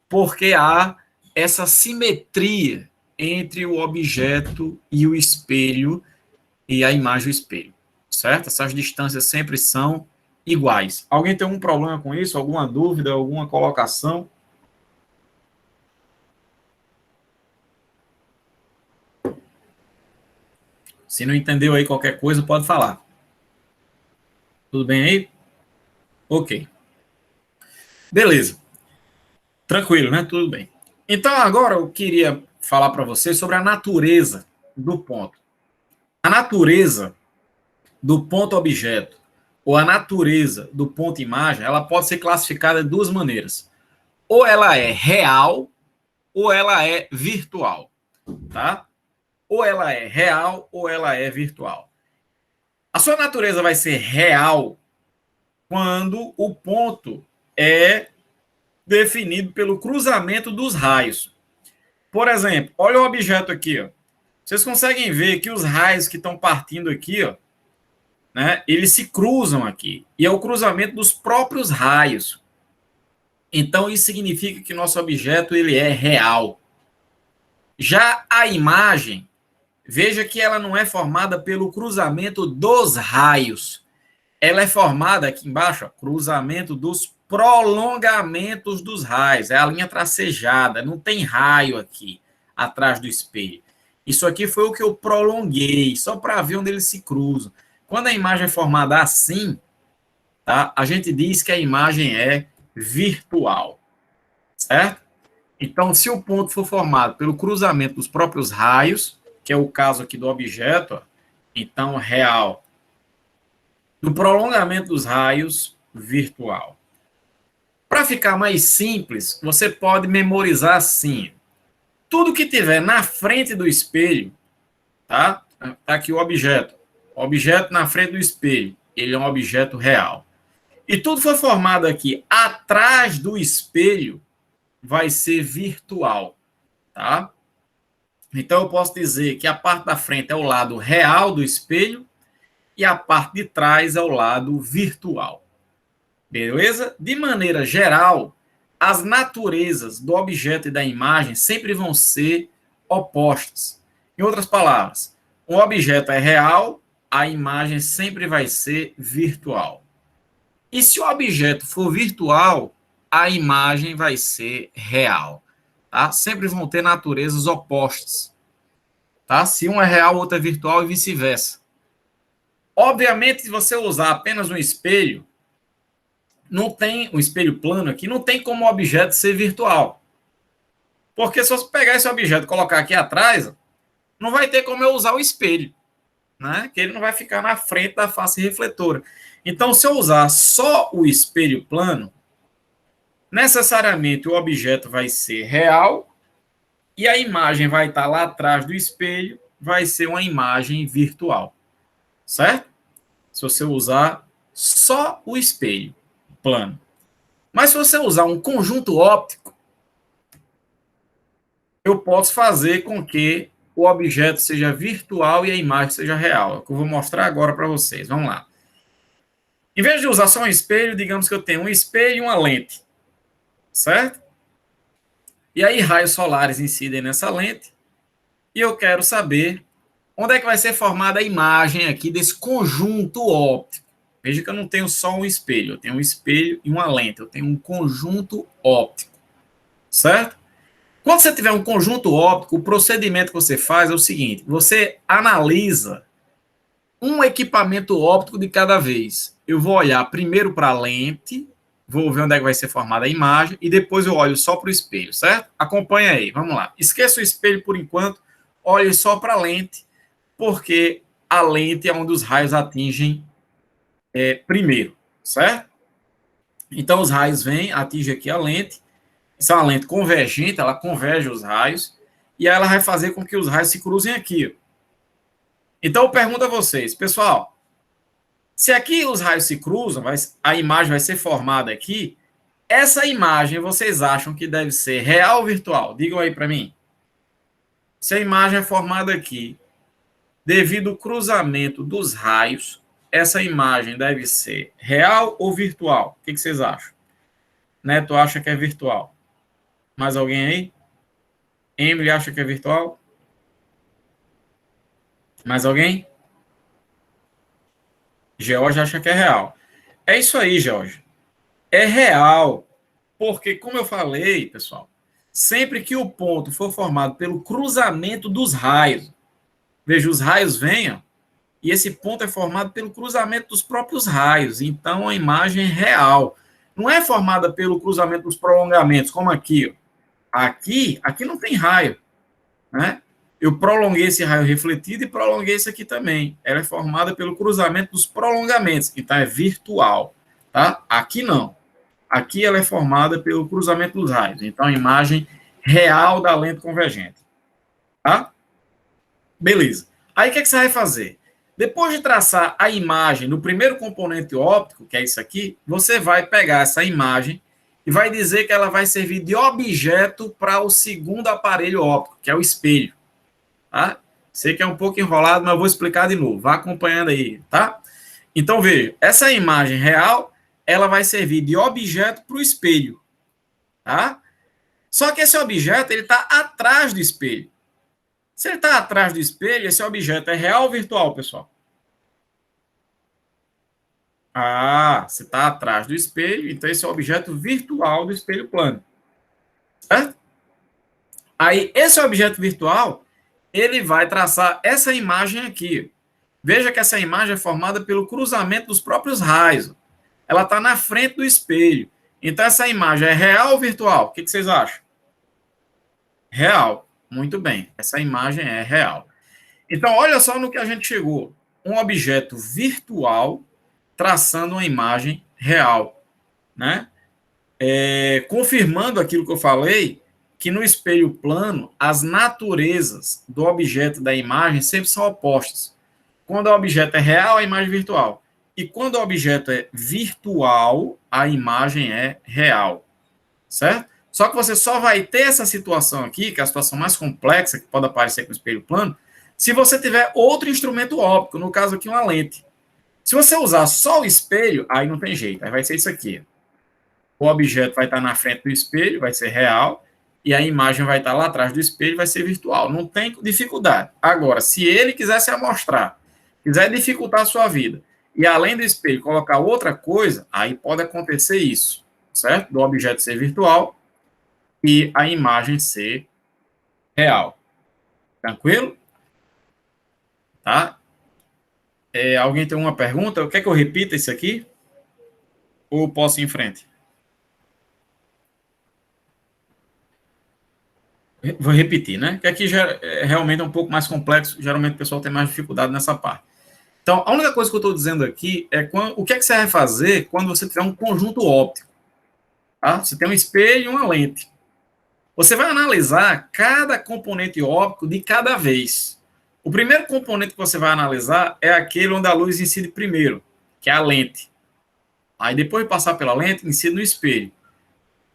porque há essa simetria entre o objeto e o espelho e a imagem do espelho, certo? Essas distâncias sempre são iguais. Alguém tem algum problema com isso? Alguma dúvida, alguma colocação? Se não entendeu aí qualquer coisa, pode falar. Tudo bem aí? Ok. Beleza. Tranquilo, né? Tudo bem. Então, agora eu queria falar para você sobre a natureza do ponto. A natureza do ponto objeto ou a natureza do ponto imagem, ela pode ser classificada de duas maneiras. Ou ela é real ou ela é virtual, tá? Ou ela é real ou ela é virtual. A sua natureza vai ser real quando o ponto é definido pelo cruzamento dos raios. Por exemplo, olha o objeto aqui, ó. Vocês conseguem ver que os raios que estão partindo aqui, ó, né, eles se cruzam aqui, e é o cruzamento dos próprios raios. Então, isso significa que nosso objeto ele é real. Já a imagem, veja que ela não é formada pelo cruzamento dos raios. Ela é formada aqui embaixo, ó, cruzamento dos prolongamentos dos raios. É a linha tracejada, não tem raio aqui atrás do espelho. Isso aqui foi o que eu prolonguei, só para ver onde eles se cruzam. Quando a imagem é formada assim, tá, a gente diz que a imagem é virtual, certo? Então, se o ponto for formado pelo cruzamento dos próprios raios, que é o caso aqui do objeto, ó, então real. Do prolongamento dos raios, virtual. Para ficar mais simples, você pode memorizar assim: tudo que tiver na frente do espelho, tá? Tá aqui o objeto. O objeto na frente do espelho, ele é um objeto real. E tudo foi formado aqui atrás do espelho, vai ser virtual, tá? Então eu posso dizer que a parte da frente é o lado real do espelho e a parte de trás é o lado virtual. Beleza? De maneira geral, as naturezas do objeto e da imagem sempre vão ser opostas. Em outras palavras, um objeto é real, a imagem sempre vai ser virtual. E se o objeto for virtual, a imagem vai ser real. Tá? Sempre vão ter naturezas opostas. Tá? Se um é real, o outro é virtual e vice-versa. Obviamente, se você usar apenas um espelho, não tem um espelho plano aqui, não tem como o objeto ser virtual. Porque se você pegar esse objeto e colocar aqui atrás, não vai ter como eu usar o espelho, né? Que ele não vai ficar na frente da face refletora. Então, se eu usar só o espelho plano, necessariamente o objeto vai ser real e a imagem vai estar lá atrás do espelho, vai ser uma imagem virtual, certo? Se você usar só o espelho plano. Mas se você usar um conjunto óptico, eu posso fazer com que o objeto seja virtual e a imagem seja real. É o que eu vou mostrar agora para vocês. Vamos lá. Em vez de usar só um espelho, digamos que eu tenho um espelho e uma lente, certo? E aí raios solares incidem nessa lente e eu quero saber onde é que vai ser formada a imagem aqui desse conjunto óptico. Veja que eu não tenho só um espelho, eu tenho um espelho e uma lente, eu tenho um conjunto óptico, certo? Quando você tiver um conjunto óptico, o procedimento que você faz é o seguinte: você analisa um equipamento óptico de cada vez. Eu vou olhar primeiro para a lente, vou ver onde é que vai ser formada a imagem, e depois eu olho só para o espelho, certo? Acompanha aí, vamos lá. Esqueça o espelho por enquanto, olhe só para a lente, porque a lente é onde os raios atingem primeiro, certo? Então os raios vêm, atingem aqui a lente, isso é uma lente convergente, ela converge os raios, e ela vai fazer com que os raios se cruzem aqui. Então eu pergunto a vocês, pessoal, se aqui os raios se cruzam, a imagem vai ser formada aqui, essa imagem vocês acham que deve ser real ou virtual? Digam aí para mim. Se a imagem é formada aqui, devido ao cruzamento dos raios, essa imagem deve ser real ou virtual? O que vocês acham? Neto acha que é virtual. Mais alguém aí? Emily acha que é virtual? Mais alguém? George acha que é real. É isso aí, George. É real. Porque, como eu falei, pessoal, sempre que o ponto for formado pelo cruzamento dos raios, veja, os raios venham, e esse ponto é formado pelo cruzamento dos próprios raios. Então, a imagem é real. Não é formada pelo cruzamento dos prolongamentos, como aqui. Ó. Aqui não tem raio, né? Eu prolonguei esse raio refletido e prolonguei esse aqui também. Ela é formada pelo cruzamento dos prolongamentos, então é virtual, tá? Aqui não. Aqui ela é formada pelo cruzamento dos raios. Então, a imagem real da lente convergente, tá? Beleza. Aí, o que você vai fazer? Depois de traçar a imagem no primeiro componente óptico, que é isso aqui, você vai pegar essa imagem e vai dizer que ela vai servir de objeto para o segundo aparelho óptico, que é o espelho. Tá? Sei que é um pouco enrolado, mas eu vou explicar de novo. Vá acompanhando aí, tá? Então, veja, essa imagem real, ela vai servir de objeto para o espelho, tá? Só que esse objeto, ele está atrás do espelho. Se ele está atrás do espelho, esse objeto é real ou virtual, pessoal? Ah, se está atrás do espelho, então esse é o objeto virtual do espelho plano, certo? Aí, esse objeto virtual, ele vai traçar essa imagem aqui. Veja que essa imagem é formada pelo cruzamento dos próprios raios. Ela está na frente do espelho. Então, essa imagem é real ou virtual? O que vocês acham? Real. Muito bem. Essa imagem é real. Então, olha só no que a gente chegou. Um objeto virtual traçando uma imagem real, né? Confirmando aquilo que eu falei, que no espelho plano, as naturezas do objeto e da imagem sempre são opostas. Quando o objeto é real, a imagem é virtual. E quando o objeto é virtual, a imagem é real. Certo? Só que você só vai ter essa situação aqui, que é a situação mais complexa que pode aparecer com o espelho plano, se você tiver outro instrumento óptico, no caso aqui uma lente. Se você usar só o espelho, aí não tem jeito, aí vai ser isso aqui. O objeto vai estar na frente do espelho, vai ser real, e a imagem vai estar lá atrás do espelho, vai ser virtual. Não tem dificuldade. Agora, se ele quiser se amostrar, quiser dificultar a sua vida, e além do espelho colocar outra coisa, aí pode acontecer isso, certo? Do objeto ser virtual e a imagem ser real. Tranquilo? Tá? Alguém tem uma pergunta? Quer que eu repita isso aqui? Ou posso ir em frente? Vou repetir, né? Que aqui já realmente é um pouco mais complexo. Geralmente o pessoal tem mais dificuldade nessa parte. Então, a única coisa que eu estou dizendo aqui é o que é que você vai fazer quando você tiver um conjunto óptico. Tá? Você tem um espelho e uma lente. Você vai analisar cada componente óptico de cada vez. O primeiro componente que você vai analisar é aquele onde a luz incide primeiro, que é a lente. Aí, depois de passar pela lente, incide no espelho.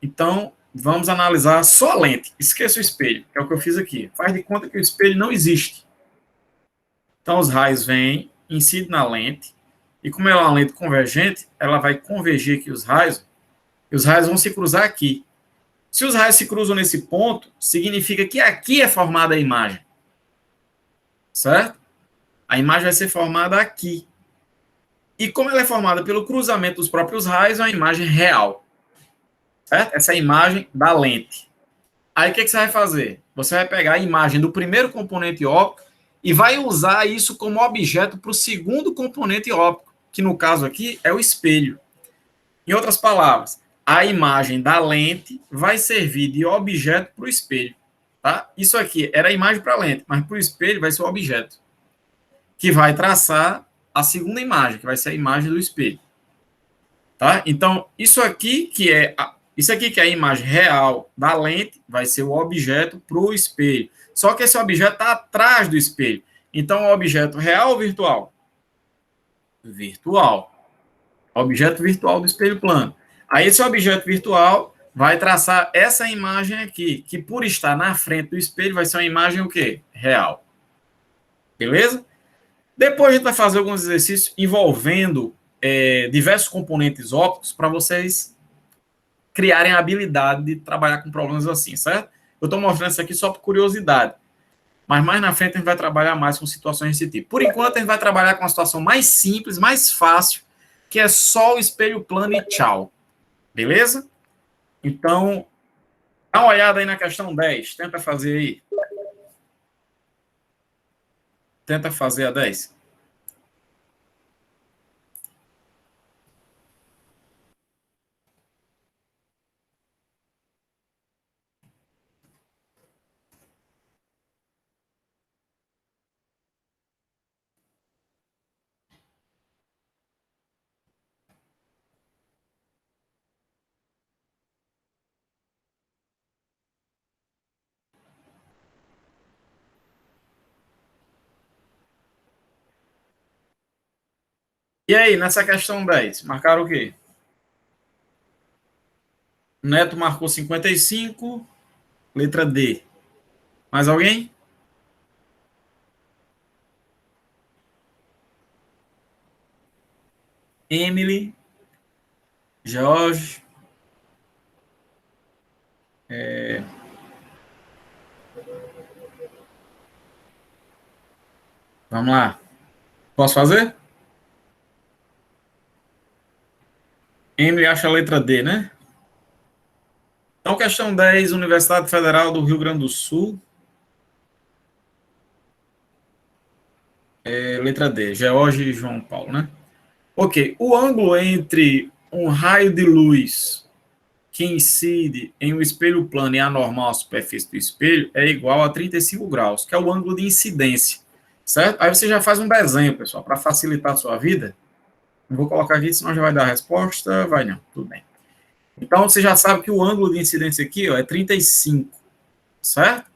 Então, vamos analisar só a lente. Esqueça o espelho, que é o que eu fiz aqui. Faz de conta que o espelho não existe. Então, os raios vêm, incidem na lente, e como ela é uma lente convergente, ela vai convergir aqui os raios, e os raios vão se cruzar aqui. Se os raios se cruzam nesse ponto, significa que aqui é formada a imagem. Certo? A imagem vai ser formada aqui. E como ela é formada pelo cruzamento dos próprios raios, é uma imagem real. Certo? Essa é a imagem da lente. Aí o que você vai fazer? Você vai pegar a imagem do primeiro componente óptico e vai usar isso como objeto para o segundo componente óptico, que no caso aqui é o espelho. Em outras palavras, a imagem da lente vai servir de objeto para o espelho. Tá? Isso aqui era a imagem para a lente, mas para o espelho vai ser o objeto, que vai traçar a segunda imagem, que vai ser a imagem do espelho. Tá? Então, isso aqui que é a imagem real da lente, vai ser o objeto para o espelho. Só que esse objeto está atrás do espelho. Então, o objeto real ou virtual? Virtual. Objeto virtual do espelho plano. Aí, esse objeto virtual vai traçar essa imagem aqui, que por estar na frente do espelho, vai ser uma imagem o quê? Real. Beleza? Depois a gente vai fazer alguns exercícios envolvendo diversos componentes ópticos para vocês criarem a habilidade de trabalhar com problemas assim, certo? Eu estou mostrando isso aqui só por curiosidade. Mas mais na frente a gente vai trabalhar mais com situações desse tipo. Por enquanto, a gente vai trabalhar com uma situação mais simples, mais fácil, que é só o espelho plano e tchau. Beleza? Então, dá uma olhada aí na questão 10. Tenta fazer aí. Tenta fazer a 10. E aí, nessa questão 10, marcaram o quê? Neto marcou 55, letra D. Mais alguém? Emily, George, vamos lá. Posso fazer? Emily acha a letra D, né? Então, questão 10, Universidade Federal do Rio Grande do Sul. Letra D, George e João Paulo, né? Ok, o ângulo entre um raio de luz que incide em um espelho plano e a normal à superfície do espelho é igual a 35 graus, que é o ângulo de incidência, certo? Aí você já faz um desenho, pessoal, para facilitar a sua vida. Não vou colocar aqui, senão já vai dar a resposta. Vai não, tudo bem. Então, você já sabe que o ângulo de incidência aqui ó, é 35, certo?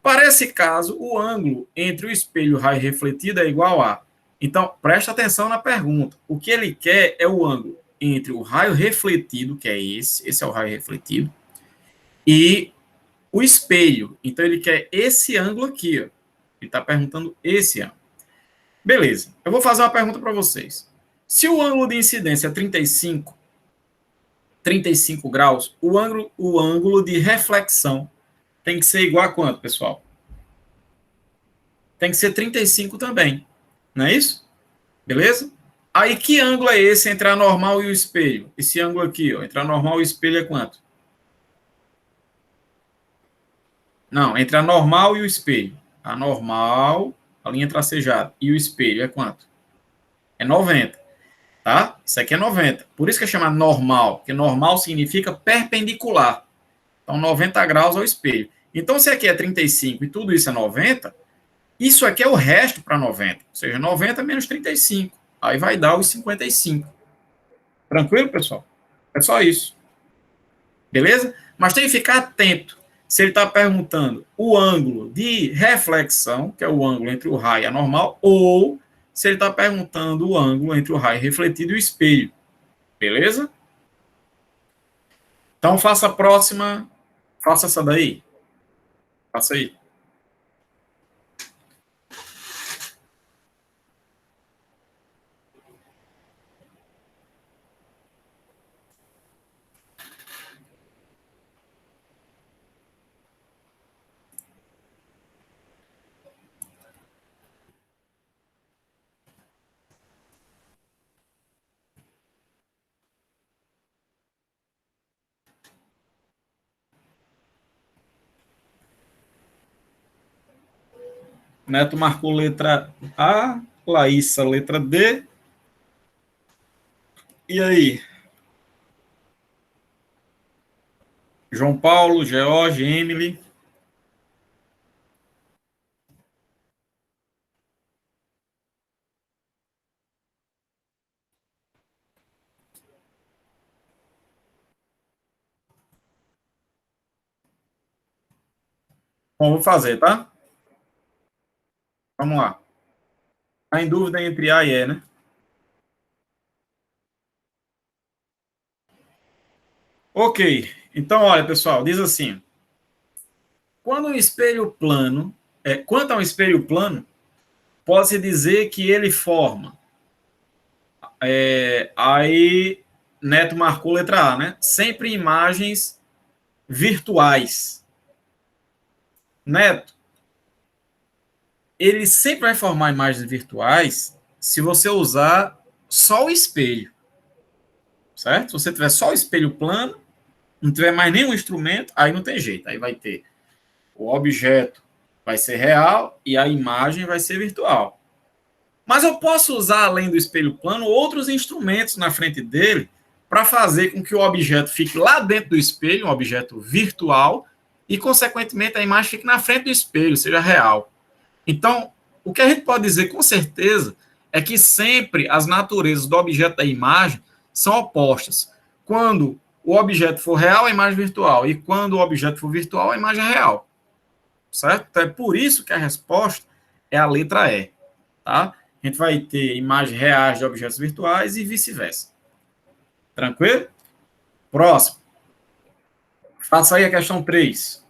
Para esse caso, o ângulo entre o espelho e o raio refletido é igual a. Então, presta atenção na pergunta. O que ele quer é o ângulo entre o raio refletido, que é esse é o raio refletido, e o espelho. Então, ele quer esse ângulo aqui. Ó. Ele está perguntando esse ângulo. Beleza. Eu vou fazer uma pergunta para vocês. Se o ângulo de incidência é 35 graus, o ângulo de reflexão tem que ser igual a quanto, pessoal? Tem que ser 35 também. Não é isso? Beleza? Aí, que ângulo é esse entre a normal e o espelho? Esse ângulo aqui, ó, entre a normal e o espelho é quanto? Não, entre a normal e o espelho. A normal, a linha tracejada, e o espelho é quanto? É 90, tá? Isso aqui é 90. Por isso que é chamado normal, porque normal significa perpendicular. Então, 90 graus ao espelho. Então, se aqui é 35 e tudo isso é 90, isso aqui é o resto para 90. Ou seja, 90 menos 35. Aí vai dar os 55. Tranquilo, pessoal? É só isso. Beleza? Mas tem que ficar atento. Se ele está perguntando o ângulo de reflexão, que é o ângulo entre o raio e a normal, ou se ele está perguntando o ângulo entre o raio refletido e o espelho. Beleza? Então, faça a próxima. Faça essa daí. Faça aí. Neto marcou letra A, Laísa letra D. E aí? João Paulo, George, Emily. Bom, vou fazer, tá? Vamos lá. Está em dúvida entre A e E, né? Ok. Então, olha, pessoal, diz assim: quando um espelho plano, quanto a um espelho plano, pode-se dizer que ele forma. Aí, Neto marcou letra A, né? Sempre imagens virtuais. Neto, ele sempre vai formar imagens virtuais se você usar só o espelho, certo? Se você tiver só o espelho plano, não tiver mais nenhum instrumento, aí não tem jeito. Aí vai ter o objeto vai ser real e a imagem vai ser virtual. Mas eu posso usar, além do espelho plano, outros instrumentos na frente dele para fazer com que o objeto fique lá dentro do espelho, um objeto virtual, e, consequentemente, a imagem fique na frente do espelho, seja real. Então, o que a gente pode dizer com certeza é que sempre as naturezas do objeto da imagem são opostas. Quando o objeto for real, a imagem é virtual, e quando o objeto for virtual, a imagem é real. Certo? Então, é por isso que a resposta é a letra E. Tá? A gente vai ter imagens reais de objetos virtuais e vice-versa. Tranquilo? Próximo. Faça aí a questão 3.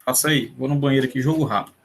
Faça aí. Vou no banheiro aqui, jogo rápido.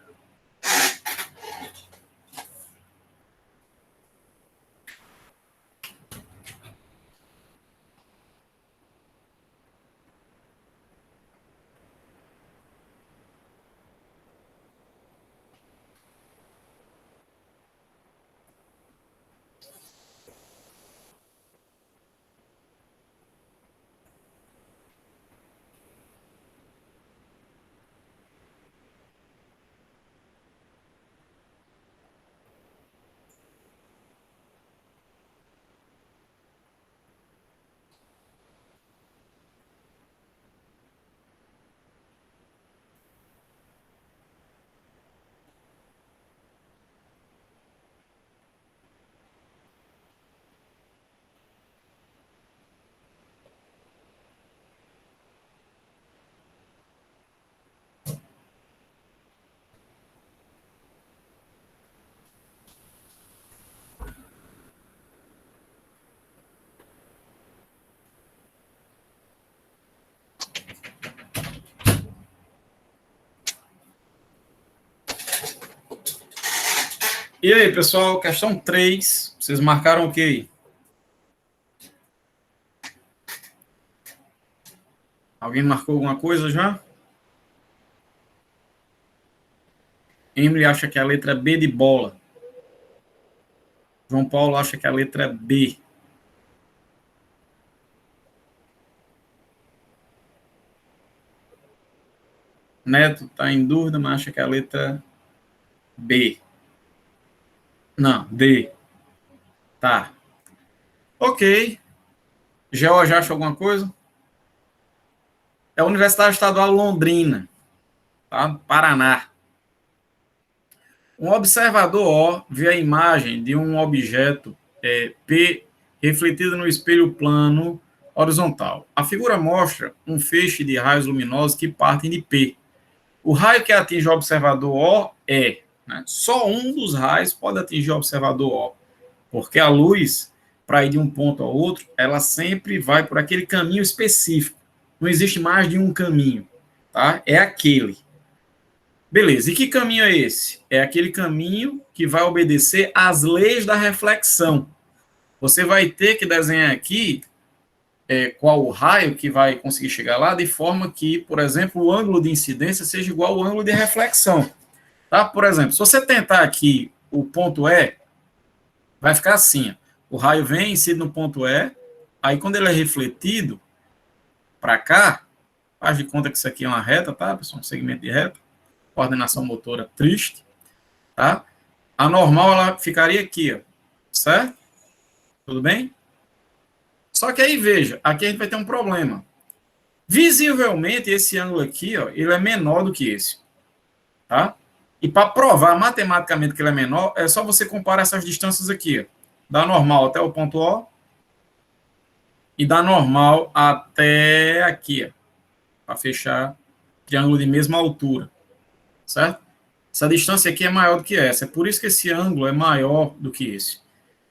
E aí, pessoal, questão 3. Vocês marcaram o que aí? Alguém marcou alguma coisa já? Emily acha que é a letra B de bola. João Paulo acha que é a letra B. Neto está em dúvida, mas acha que é a letra B. Não, D. Tá. Ok. Geo já acha alguma coisa? É a Universidade Estadual Londrina, tá? Paraná. Um observador O vê a imagem de um objeto P refletido no espelho plano horizontal. A figura mostra um feixe de raios luminosos que partem de P. O raio que atinge o observador O é, né? Só um dos raios pode atingir o observador O, porque a luz, para ir de um ponto ao outro, ela sempre vai por aquele caminho específico. Não existe mais de um caminho, tá? É aquele. Beleza, e que caminho é esse? É aquele caminho que vai obedecer às leis da reflexão. Você vai ter que desenhar aqui qual o raio que vai conseguir chegar lá, de forma que, por exemplo, o ângulo de incidência seja igual ao ângulo de reflexão. Tá? Por exemplo, se você tentar aqui o ponto E, vai ficar assim. O raio vem, incide no ponto E, aí quando ele é refletido para cá, faz de conta que isso aqui é uma reta, tá, pessoal? Um segmento de reta, coordenação motora triste, tá? A normal, ela ficaria aqui, ó, certo? Tudo bem? Só que aí, veja, aqui a gente vai ter um problema. Visivelmente, esse ângulo aqui, ó, ele é menor do que esse, tá? E para provar matematicamente que ele é menor, é só você comparar essas distâncias aqui, ó, da normal até o ponto O e da normal até aqui, ó, para fechar triângulo de mesma altura, certo? Essa distância aqui é maior do que essa, é por isso que esse ângulo é maior do que esse.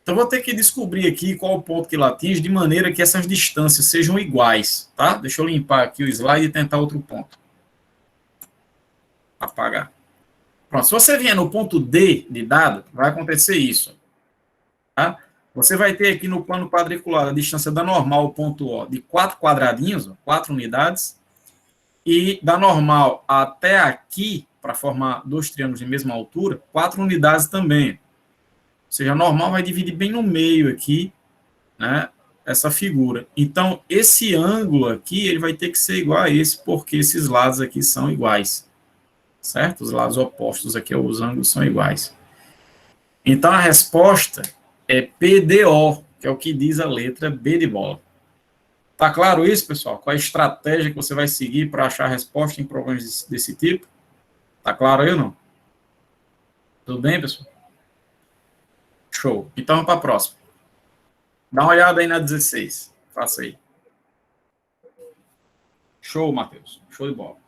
Então, vou ter que descobrir aqui qual o ponto que ele atinge, de maneira que essas distâncias sejam iguais, tá? Deixa eu limpar aqui o slide e tentar outro ponto. Apagar. Pronto, se você vier no ponto D de dado, vai acontecer isso, tá? Você vai ter aqui no plano quadriculado a distância da normal ao ponto O de 4 quadradinhos, 4 unidades, e da normal até aqui, para formar dois triângulos de mesma altura, 4 unidades também. Ou seja, a normal vai dividir bem no meio aqui, né, essa figura. Então, esse ângulo aqui, ele vai ter que ser igual a esse, porque esses lados aqui são iguais, certo? Os lados opostos aqui, os ângulos são iguais. Então, a resposta é PDO, que é o que diz a letra B de bola. Tá claro isso, pessoal? Qual a estratégia que você vai seguir para achar a resposta em problemas desse tipo? Tá claro aí ou não? Tudo bem, pessoal? Show. Então, vamos para a próxima. Dá uma olhada aí na 16. Faça aí. Show, Matheus. Show de bola.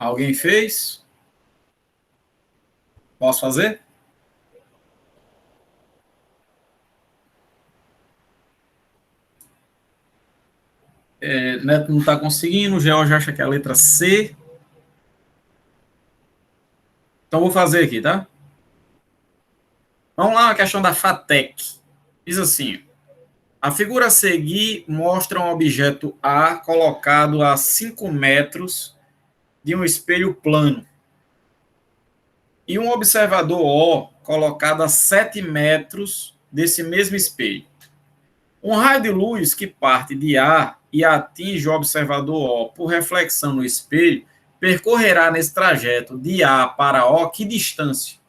Alguém fez? Posso fazer? Neto não está conseguindo, o George acha que é a letra C. Então, vou fazer aqui, tá? Vamos lá, a questão da FATEC. Diz assim, a figura a seguir mostra um objeto A colocado a 5 metros de um espelho plano e um observador O colocado a 7 metros desse mesmo espelho. Um raio de luz que parte de A e atinge o observador O por reflexão no espelho percorrerá nesse trajeto de A para O que distância?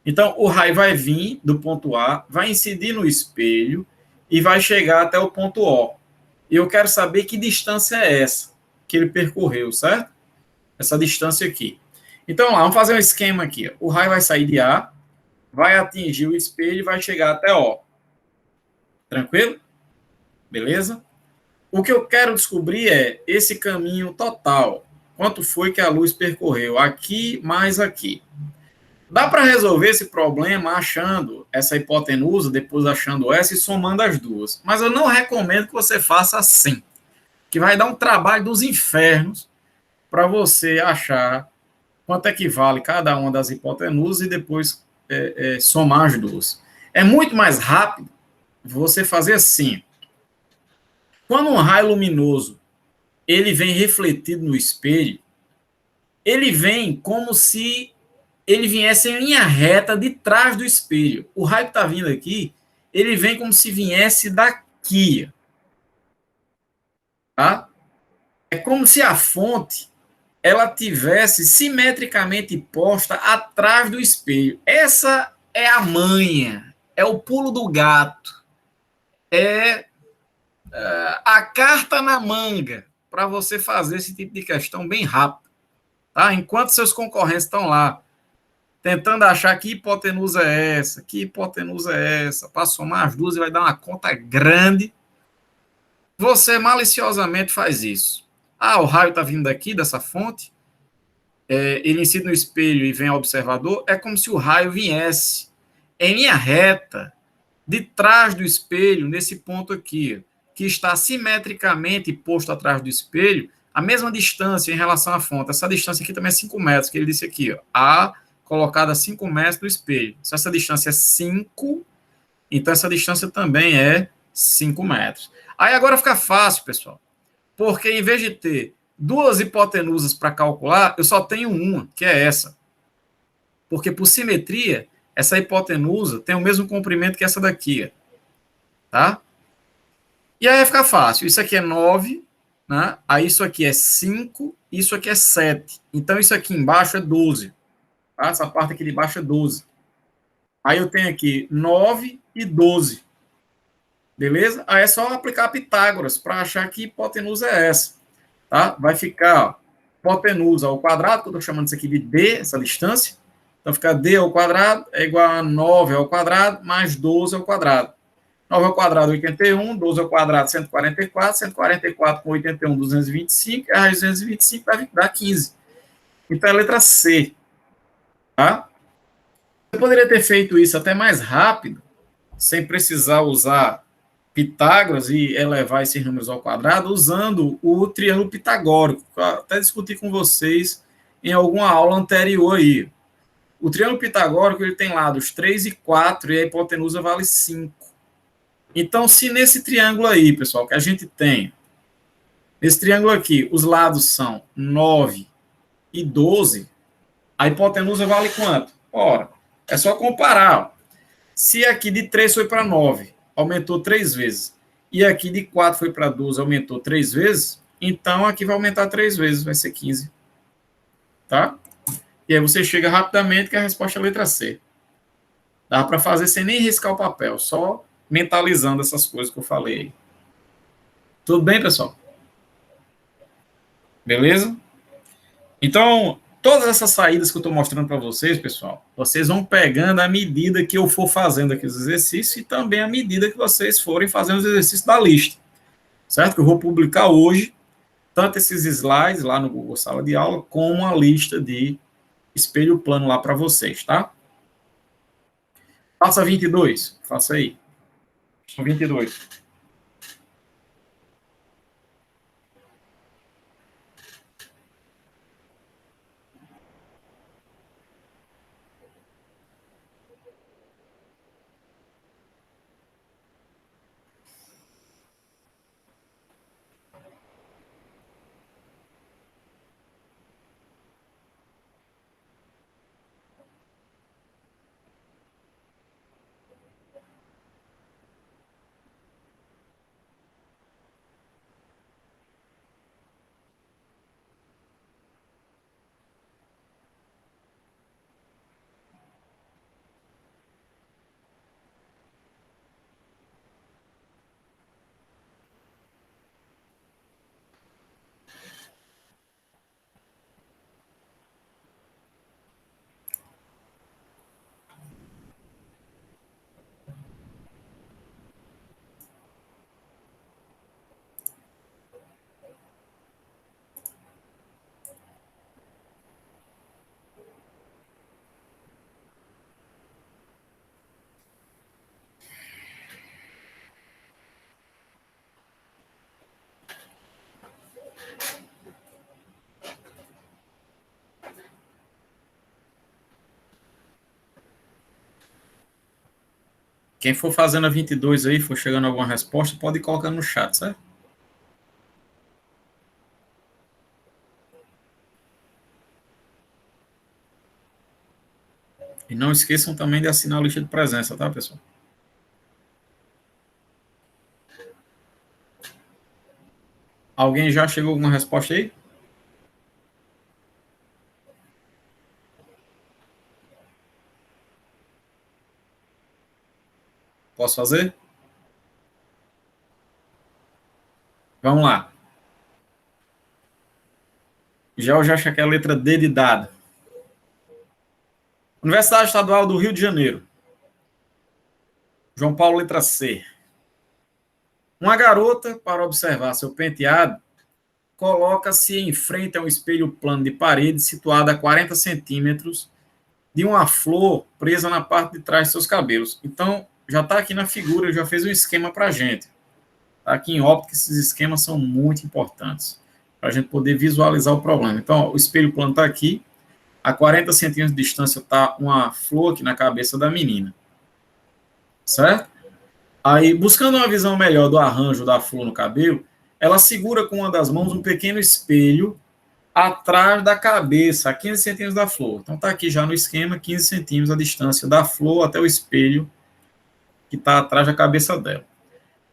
Então, o raio vai vir do ponto A, vai incidir no espelho e vai chegar até o ponto O. E eu quero saber que distância é essa que ele percorreu, certo? Essa distância aqui. Então, lá, vamos fazer um esquema aqui. O raio vai sair de A, vai atingir o espelho e vai chegar até O. Tranquilo? Beleza? O que eu quero descobrir é esse caminho total. Quanto foi que a luz percorreu? Aqui mais aqui. Dá para resolver esse problema achando essa hipotenusa, depois achando essa e somando as duas. Mas eu não recomendo que você faça assim, que vai dar um trabalho dos infernos para você achar quanto é que vale cada uma das hipotenusas e depois somar as duas. É muito mais rápido você fazer assim. Quando um raio luminoso ele vem refletido no espelho, ele vem como se ele viesse em linha reta de trás do espelho. O raio que está vindo aqui, ele vem como se viesse daqui. Tá? É como se a fonte ela tivesse simetricamente posta atrás do espelho. Essa é a manha, é o pulo do gato, é a carta na manga para você fazer esse tipo de questão bem rápido. Tá? Enquanto seus concorrentes estão lá tentando achar que hipotenusa é essa, que hipotenusa é essa, para somar as duas e vai dar uma conta grande, você maliciosamente faz isso. Ah, o raio está vindo daqui, dessa fonte, ele incide no espelho e vem ao observador, é como se o raio viesse em linha reta, de trás do espelho, nesse ponto aqui, que está simetricamente posto atrás do espelho, a mesma distância em relação à fonte. Essa distância aqui também é 5 metros, que ele disse aqui, ó, A colocada a 5 metros do espelho. Se essa distância é 5, então essa distância também é 5 metros. Aí agora fica fácil, pessoal, porque em vez de ter duas hipotenusas para calcular, eu só tenho uma, que é essa. Porque por simetria, essa hipotenusa tem o mesmo comprimento que essa daqui, tá? E aí fica fácil. Isso aqui é 9, né? Aí isso aqui é 5, isso aqui é 7. Então isso aqui embaixo é 12. Tá? Essa parte aqui de baixo é 12. Aí eu tenho aqui 9 e 12. Beleza? Aí é só aplicar Pitágoras para achar que hipotenusa é essa. Tá? Vai ficar ó, hipotenusa ao quadrado, que eu estou chamando isso aqui de D, essa distância. Então fica D ao quadrado é igual a 9 ao quadrado mais 12 ao quadrado. 9 ao quadrado, 81, 12 ao quadrado, 144, 144 com 81, 225, a 225 vai dar 15. Então é a letra C. Tá? Você poderia ter feito isso até mais rápido, sem precisar usar Pitágoras e elevar esses números ao quadrado, usando o triângulo pitagórico, que eu até discuti com vocês em alguma aula anterior aí. O triângulo pitagórico ele tem lados 3 e 4 e a hipotenusa vale 5. Então, se nesse triângulo aí, pessoal, que a gente tem, nesse triângulo aqui, os lados são 9 e 12, a hipotenusa vale quanto? Ora, é só comparar. Ó. Se aqui de 3 foi para 9, aumentou 3 vezes, e aqui de 4 foi para 12, aumentou 3 vezes, então aqui vai aumentar 3 vezes, vai ser 15. Tá? E aí você chega rapidamente que a resposta é a letra C. Dá para fazer sem nem riscar o papel, só mentalizando essas coisas que eu falei. Tudo bem, pessoal? Beleza? Então, todas essas saídas que eu estou mostrando para vocês, pessoal, vocês vão pegando à medida que eu for fazendo aqui os exercícios e também à medida que vocês forem fazendo os exercícios da lista. Certo? Que eu vou publicar hoje, tanto esses slides lá no Google Sala de Aula, como a lista de espelho plano lá para vocês, tá? Faça 22, faça aí. 22. Quem for fazendo a 22 aí, for chegando a alguma resposta, pode ir colocando no chat, certo? E não esqueçam também de assinar a lista de presença, tá, pessoal? Alguém já chegou com uma resposta aí? Posso fazer? Vamos lá. Já acha que é a letra D de dado. Universidade Estadual do Rio de Janeiro. João Paulo, letra C. Uma garota, para observar seu penteado, coloca-se em frente a um espelho plano de parede situado a 40 centímetros de uma flor presa na parte de trás de seus cabelos. Então, já está aqui na figura, já fez um esquema para a gente. Tá aqui em óptica, esses esquemas são muito importantes para a gente poder visualizar o problema. Então, ó, o espelho plano está aqui, a 40 centímetros de distância está uma flor aqui na cabeça da menina. Certo? Aí, buscando uma visão melhor do arranjo da flor no cabelo, ela segura com uma das mãos um pequeno espelho atrás da cabeça, a 15 centímetros da flor. Então, está aqui já no esquema, 15 centímetros a distância da flor até o espelho que está atrás da cabeça dela.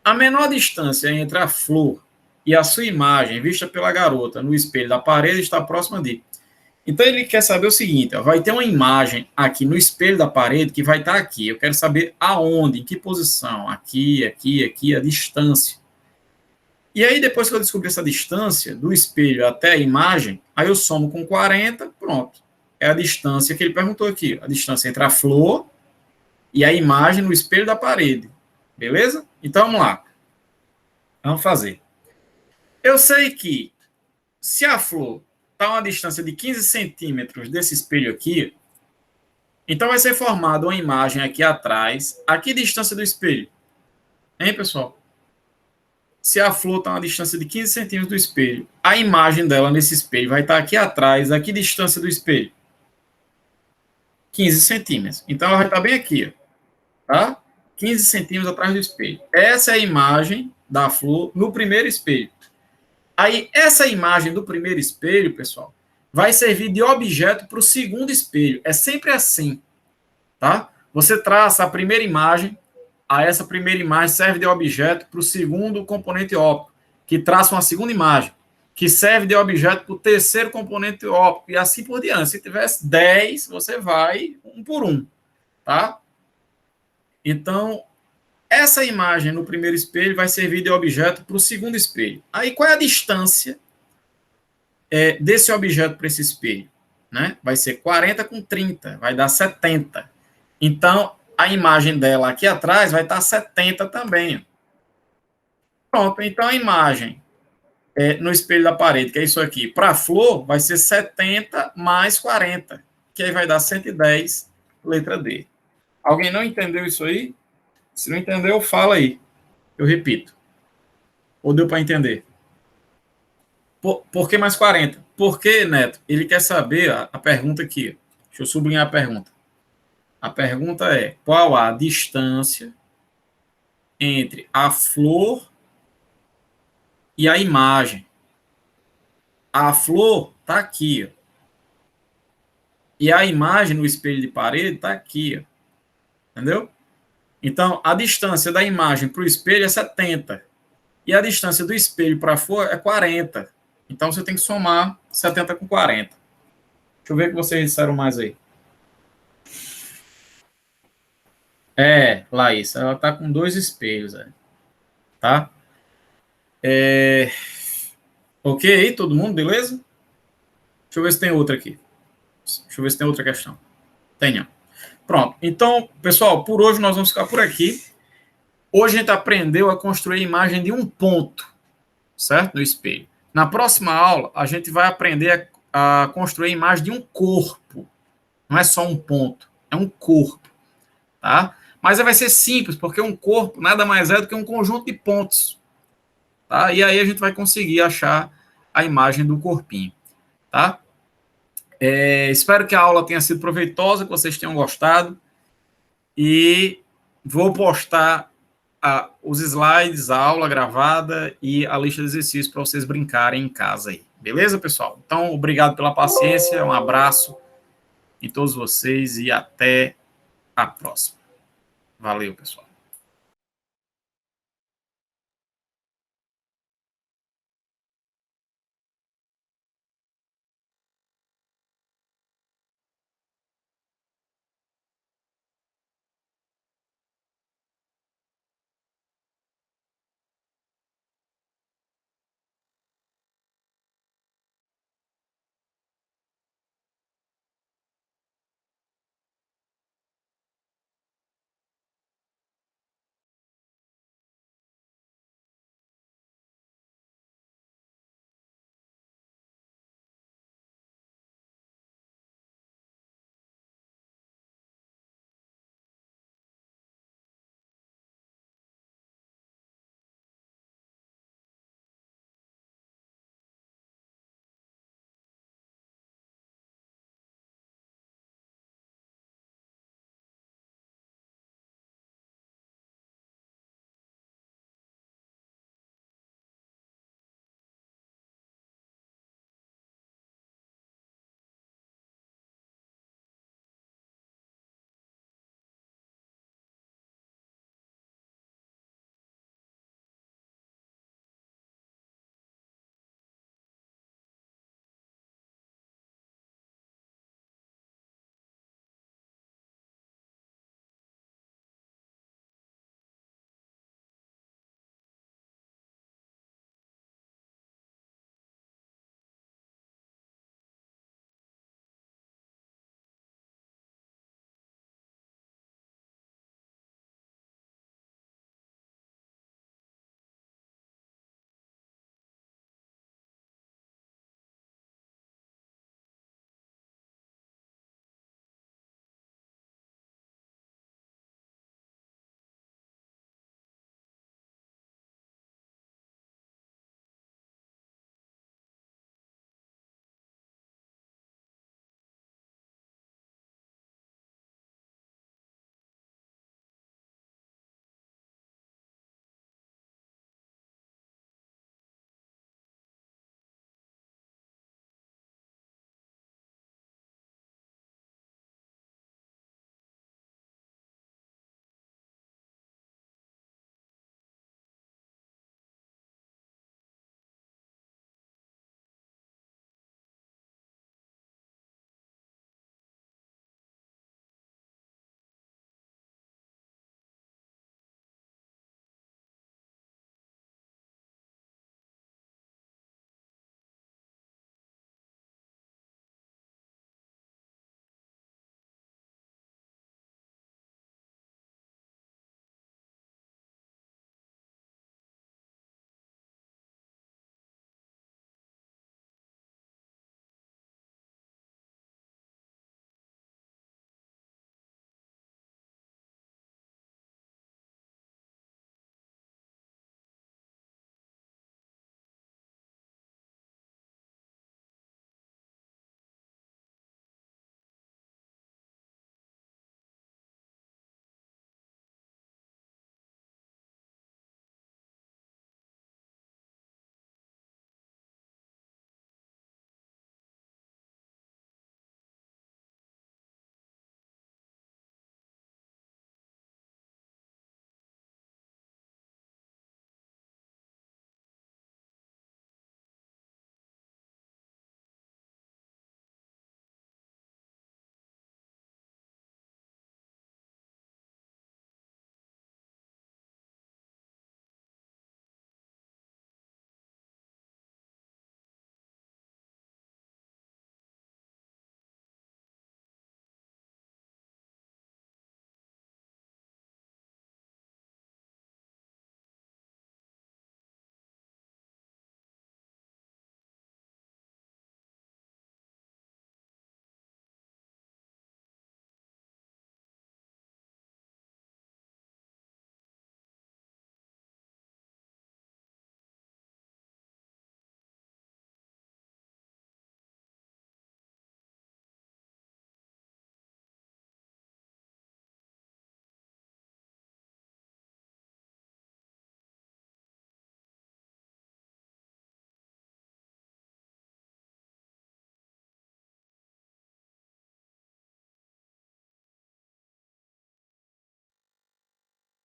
A menor distância entre a flor e a sua imagem, vista pela garota no espelho da parede, está próxima de. Então, ele quer saber o seguinte, ó, vai ter uma imagem aqui no espelho da parede que vai estar aqui. Eu quero saber aonde, em que posição. Aqui, aqui, aqui, a distância. E aí, depois que eu descobri essa distância do espelho até a imagem, aí eu somo com 40, pronto. É a distância que ele perguntou aqui. A distância entre a flor e a imagem no espelho da parede. Beleza? Então, vamos lá. Vamos fazer. Eu sei que se a flor está a uma distância de 15 centímetros desse espelho aqui, então vai ser formada uma imagem aqui atrás. A que distância do espelho? Hein, pessoal? Se a flor está a uma distância de 15 centímetros do espelho, a imagem dela nesse espelho vai estar aqui atrás. A que distância do espelho? 15 centímetros. Então, ela vai estar bem aqui, tá? 15 centímetros atrás do espelho. Essa é a imagem da flor no primeiro espelho. Aí, essa imagem do primeiro espelho, pessoal, vai servir de objeto para o segundo espelho. É sempre assim, tá? Você traça a primeira imagem, a essa primeira imagem serve de objeto para o segundo componente óptico, que traça uma segunda imagem, que serve de objeto para o terceiro componente óptico, e assim por diante. Se tivesse 10, você vai um por um, tá? Então, essa imagem no primeiro espelho vai servir de objeto para o segundo espelho. Aí, qual é a distância desse objeto para esse espelho? Né? Vai ser 40 com 30, vai dar 70. Então, a imagem dela aqui atrás vai estar 70 também. Pronto, então a imagem no espelho da parede, que é isso aqui, para a flor, vai ser 70 mais 40, que aí vai dar 110, letra D. Alguém não entendeu isso aí? Se não entendeu, fala aí. Eu repito. Ou deu para entender? Por que mais 40? Porque, Neto, ele quer saber a pergunta aqui. Deixa eu sublinhar a pergunta. A pergunta é: qual a distância entre a flor e a imagem? A flor está aqui, ó. E a imagem no espelho de parede está aqui, ó. Entendeu? Então, a distância da imagem para o espelho é 70. E a distância do espelho para a flor é 40. Então, você tem que somar 70 com 40. Deixa eu ver o que vocês disseram mais aí. Laís, ela está com 2 espelhos. Tá? Ok aí, todo mundo, beleza? Deixa eu ver se tem outra aqui. Deixa eu ver se tem outra questão. Tenha. Pronto. Então, pessoal, por hoje nós vamos ficar por aqui. Hoje a gente aprendeu a construir a imagem de um ponto, certo? No espelho. Na próxima aula, a gente vai aprender a construir a imagem de um corpo. Não é só um ponto, é um corpo, tá? Mas vai ser simples, porque um corpo nada mais é do que um conjunto de pontos, tá? E aí a gente vai conseguir achar a imagem do corpinho, tá? Espero que a aula tenha sido proveitosa, que vocês tenham gostado. E vou postar os slides, a aula gravada e a lista de exercícios para vocês brincarem em casa aí. Beleza, pessoal? Então, obrigado pela paciência, um abraço em todos vocês e até a próxima. Valeu, pessoal.